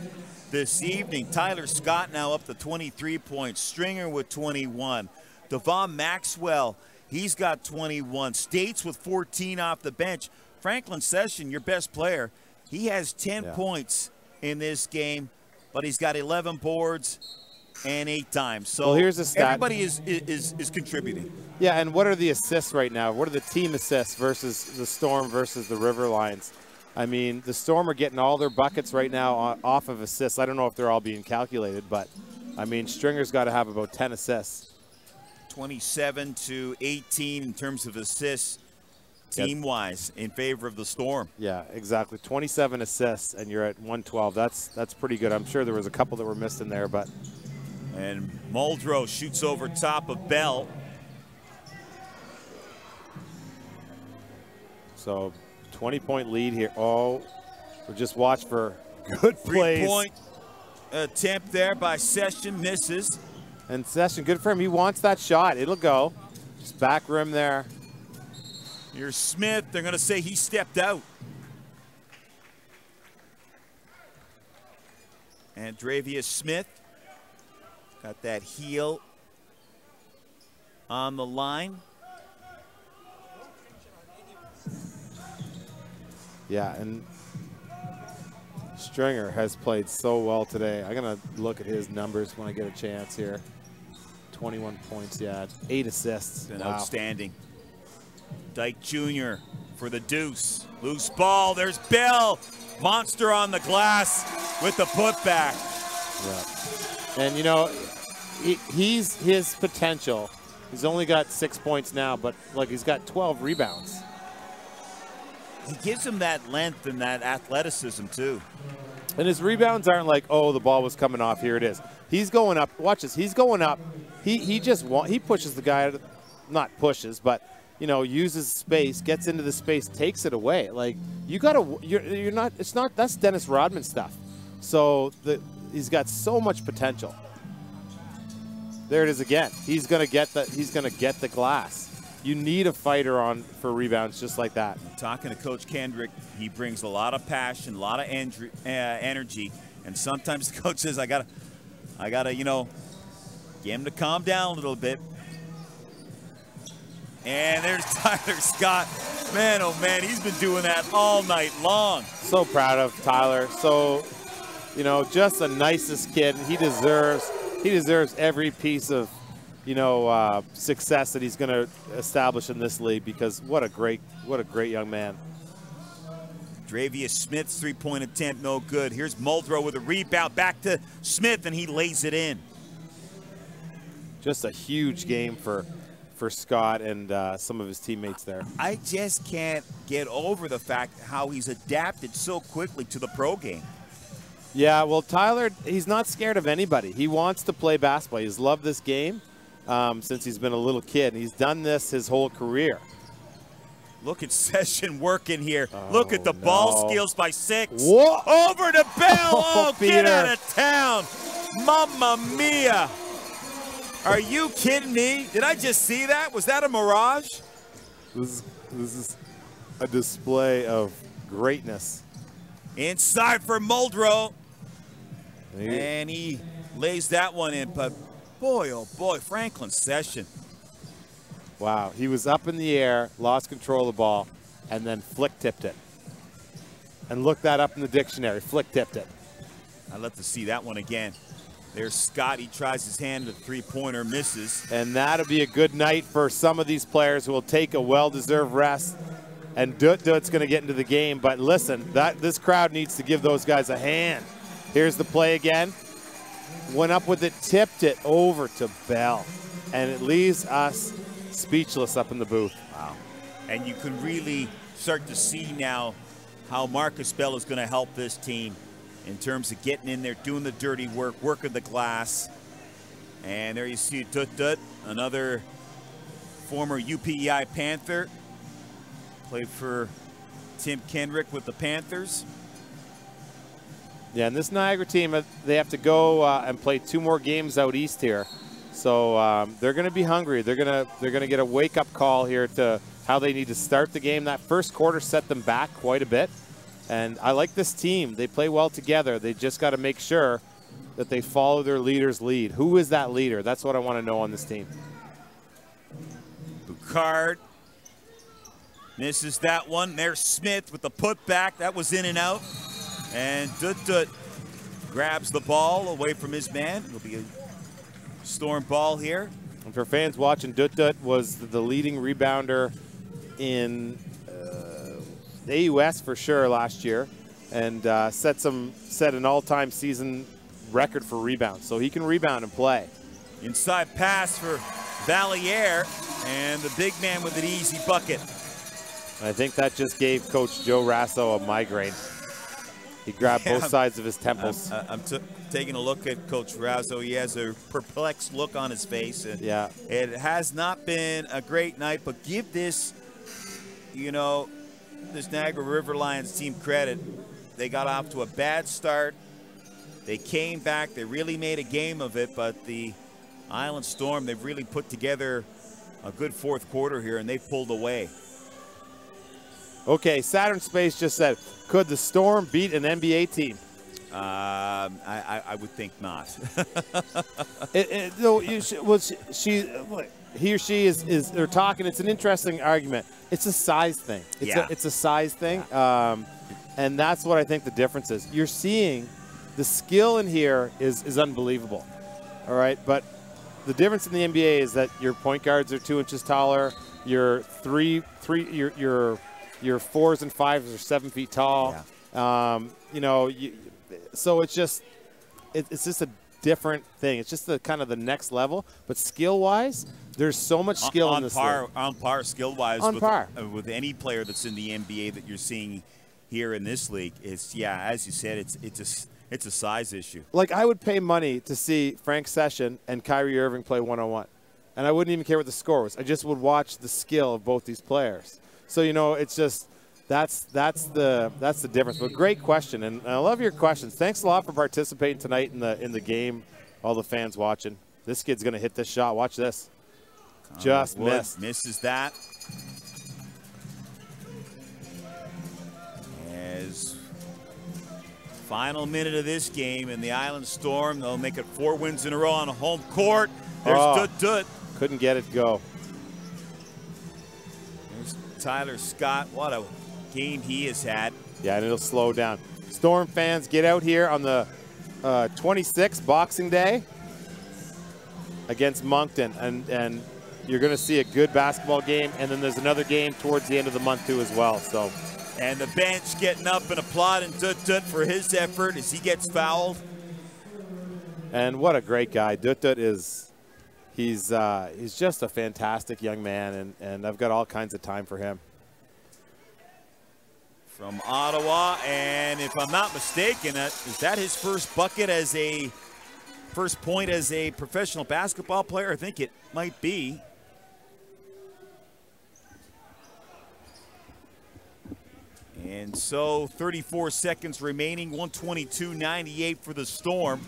this evening. Tyler Scott now up to 23 points. Stringer with 21. Devon Maxwell, he's got 21. States with 14 off the bench. Franklin Session, your best player, he has 10 points in this game, but he's got 11 boards and 8 times. So well, here's a stat. Everybody is contributing. Yeah, and what are the assists right now? What are the team assists versus the Storm versus the River Lions? I mean, the Storm are getting all their buckets right now off of assists. I don't know if they're all being calculated, but, I mean, Stringer's got to have about 10 assists. 27 to 18 in terms of assists team-wise in favor of the Storm. Yeah, exactly. 27 assists, and you're at 112. That's pretty good. I'm sure there was a couple that were missed in there, but. And Muldrow shoots over top of Bell. So, 20-point lead here. Oh, we'll just watch for good plays. 3-point attempt there by Session, misses. And Session, good for him. He wants that shot. It'll go. Just back rim there. Here's Smith. They're going to say he stepped out. And Dravius Smith got that heel on the line. Yeah, and Stringer has played so well today. I'm going to look at his numbers when I get a chance here. 21 points, yeah, 8 assists. Been outstanding. Dyke Jr. for the deuce. Loose ball, there's Bell. Monster on the glass with the putback. Yeah. And, you know, he's his potential. He's only got 6 points now, but, like, he's got 12 rebounds. He gives him that length and that athleticism, too. And his rebounds aren't like, oh, the ball was coming off, here it is. He's going up. Watch this. He's going up. He pushes the guy, not pushes, but, you know, uses space, gets into the space, takes it away. Like, that's Dennis Rodman stuff. So he's got so much potential. There it is again. He's gonna get the glass. You need a fighter for rebounds just like that. Talking to Coach Kendrick, he brings a lot of passion, a lot of energy, and sometimes the coach says, I gotta, you know, get him to calm down a little bit. And there's Tyler Scott. Man, oh man, he's been doing that all night long. So proud of Tyler. So, you know, just the nicest kid. He deserves every piece of, you know, success that he's going to establish in this league, because what a great young man. Dravius Smith's three-point attempt, no good. Here's Muldrow with a rebound, back to Smith, and he lays it in. Just a huge game for for Scott and some of his teammates there. I just can't get over the fact how he's adapted so quickly to the pro game. Yeah, well, Tyler, he's not scared of anybody. He wants to play basketball. He's loved this game since he's been a little kid, and he's done this his whole career. Look at Session working here. Look at the ball skills by 6. Whoa. Over to Bell. Oh, get Peter. out of town. Mamma mia. Are you kidding me? Did I just see that? Was that a mirage? This is a display of greatness. Inside for Muldrow. And he lays that one in. But boy, oh boy, Franklin Session. Wow, he was up in the air, lost control of the ball, and then flick-tipped it. And look that up in the dictionary, flick-tipped it. I'd love to see that one again. There's Scott, he tries his hand at the three-pointer, misses. And that'll be a good night for some of these players who will take a well-deserved rest. And Dut's going to get into the game, but listen, this crowd needs to give those guys a hand. Here's the play again. Went up with it, tipped it over to Bell. And it leaves us speechless up in the booth. Wow. And you can really start to see now how Marcus Bell is going to help this team in terms of getting in there, doing the dirty work, working the glass. And there you see Dut, another former UPEI Panther. Played for Tim Kenrick with the Panthers. Yeah, and this Niagara team, they have to go and play 2 more games out east here. So they're going to be hungry. They're going to get a wake-up call here to how they need to start the game. That first quarter set them back quite a bit. And I like this team. They play well together. They just got to make sure that they follow their leader's lead. Who is that leader? That's what I want to know on this team. Boucard misses that one. There's Smith with the putback. That was in and out. And Dut grabs the ball away from his man. It'll be a Storm ball here. And for fans watching, Dut was the leading rebounder in AUS for sure last year, and set an all-time season record for rebounds. So he can rebound and play. Inside pass for Valier, and the big man with an easy bucket. I think that just gave Coach Joe Rasso a migraine. He grabbed both sides of his temples. I'm taking a look at Coach Rasso. He has a perplexed look on his face. And yeah. It has not been a great night, but give this, this Niagara River Lions team credit. They got off to a bad start. They came back. They really made a game of it, but the Island Storm, they've really put together a good fourth quarter here, and they pulled away. Okay, Saturn Space just said, could the Storm beat an NBA team? I would think not. He or she is they're talking. It's an interesting argument. It's a size thing. It's a size thing. And that's what I think the difference is. You're seeing the skill in here is unbelievable. All right, but the difference in the NBA is that your point guards are 2 inches taller. Your your 4s and 5s are 7 feet tall. Yeah. So it's just a different thing. It's just the kind of the next level. But skill-wise, there's so much skill in this league. On par skill-wise with any player that's in the NBA that you're seeing here in this league. It's as you said, it's a size issue. Like, I would pay money to see Frank Session and Kyrie Irving play one-on-one. And I wouldn't even care what the score was. I just would watch the skill of both these players. So, it's just that's the difference. But great question, and I love your questions. Thanks a lot for participating tonight in the game, all the fans watching. This kid's going to hit this shot. Watch this. Just missed. Misses that. As final minute of this game, and the Island Storm, they'll make it 4 wins in a row on a home court. There's Dut. Couldn't get it go. There's Tyler Scott. What a game he has had. Yeah, and it'll slow down. Storm fans, get out here on the 26th, Boxing Day, against Moncton, and you're going to see a good basketball game, and then there's another game towards the end of the month too as well. So, and the bench getting up and applauding Dut for his effort as he gets fouled. And what a great guy. Dut is He's just a fantastic young man, and I've got all kinds of time for him. From Ottawa, and if I'm not mistaken, is that his first bucket as a first point as a professional basketball player? I think it might be. And so 34 seconds remaining, 122-98 for the Storm.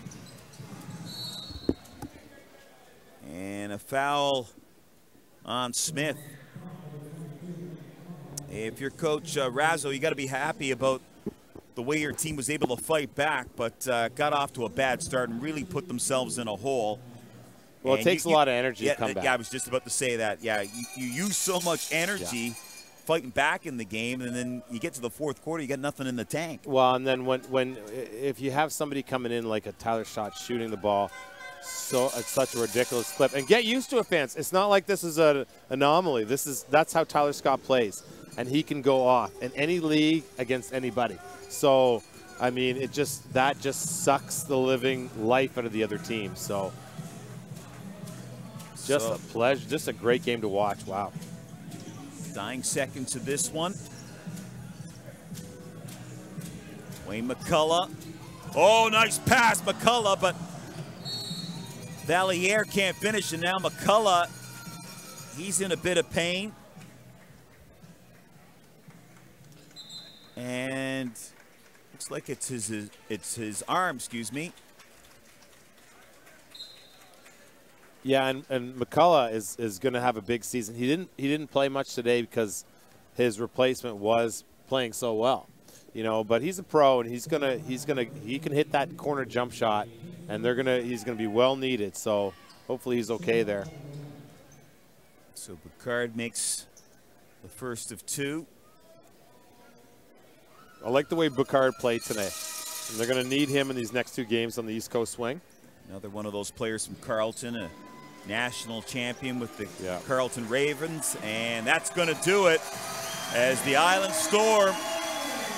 And a foul on Smith. If you're Coach Razzo, you got to be happy about the way your team was able to fight back, but got off to a bad start and really put themselves in a hole. Well, it takes a lot of energy to come back. Yeah, I was just about to say that. Yeah, you use so much energy fighting back in the game, and then you get to the fourth quarter, you got nothing in the tank. Well, and then if you have somebody coming in like a Tyler Schott shooting the ball at such a ridiculous clip, and get used to it, fans. It's not like this is an anomaly. That's how Tyler Schott plays, and he can go off in any league against anybody. So, I mean, that just sucks the living life out of the other team. So, just a pleasure, just a great game to watch. Wow. Dying seconds of this one. Wayne McCullough. Oh, nice pass, McCullough, but Valier can't finish, and now McCullough, he's in a bit of pain. And looks like it's his arm, excuse me. Yeah, and McCullough is going to have a big season. He didn't play much today because his replacement was playing so well, you know. But he's a pro, and he can hit that corner jump shot, and he's gonna be well needed. So hopefully he's okay there. So Boucard makes the first of two. I like the way Boucard played today. And they're going to need him in these next two games on the East Coast swing. Another one of those players from Carleton, a national champion with the Carleton Ravens. And that's going to do it as the Island Storm,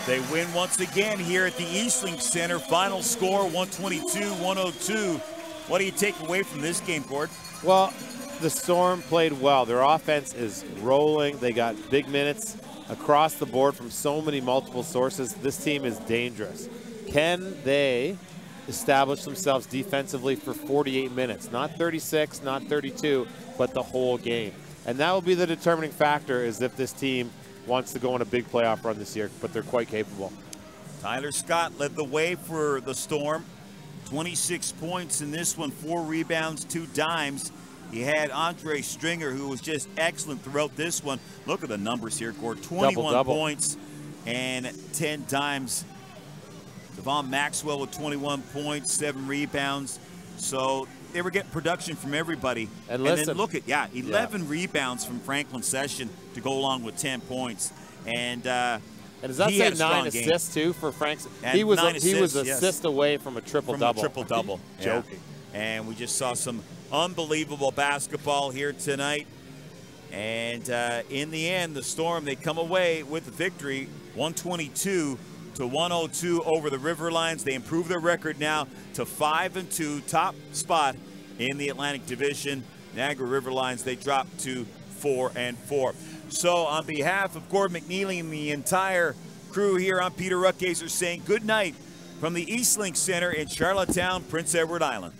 they win once again here at the Eastlink Center. Final score, 122-102. What do you take away from this game, Gord? Well, the Storm played well. Their offense is rolling. They got big minutes across the board from so many multiple sources. This team is dangerous. Can they establish themselves defensively for 48 minutes? Not 36, not 32, but the whole game. And that will be the determining factor, is if this team wants to go on a big playoff run this year, but they're quite capable. Tyler Scott led the way for the Storm. 26 points in this one, 4 rebounds, 2 dimes. He had Andre Stringer, who was just excellent throughout this one. Look at the numbers here, Gord. 21 Double. points and 10 dimes. Devon Maxwell with 21 points, 7 rebounds. So they were getting production from everybody. And then look at, 11 rebounds from Franklin Session to go along with 10 points. And does that say 9 assists too for Frank? He was assist away from a triple-double. Triple-double. Joking. And we just saw some unbelievable basketball here tonight. And in the end, the Storm, they come away with the victory, 122-102 over the Riverlions. They improve their record now to 5-2, top spot in the Atlantic Division. Niagara Riverlions, they drop to 4-4. So on behalf of Gord McNeely and the entire crew here, I'm Peter Ruckgazer saying good night from the Eastlink Center in Charlottetown, Prince Edward Island.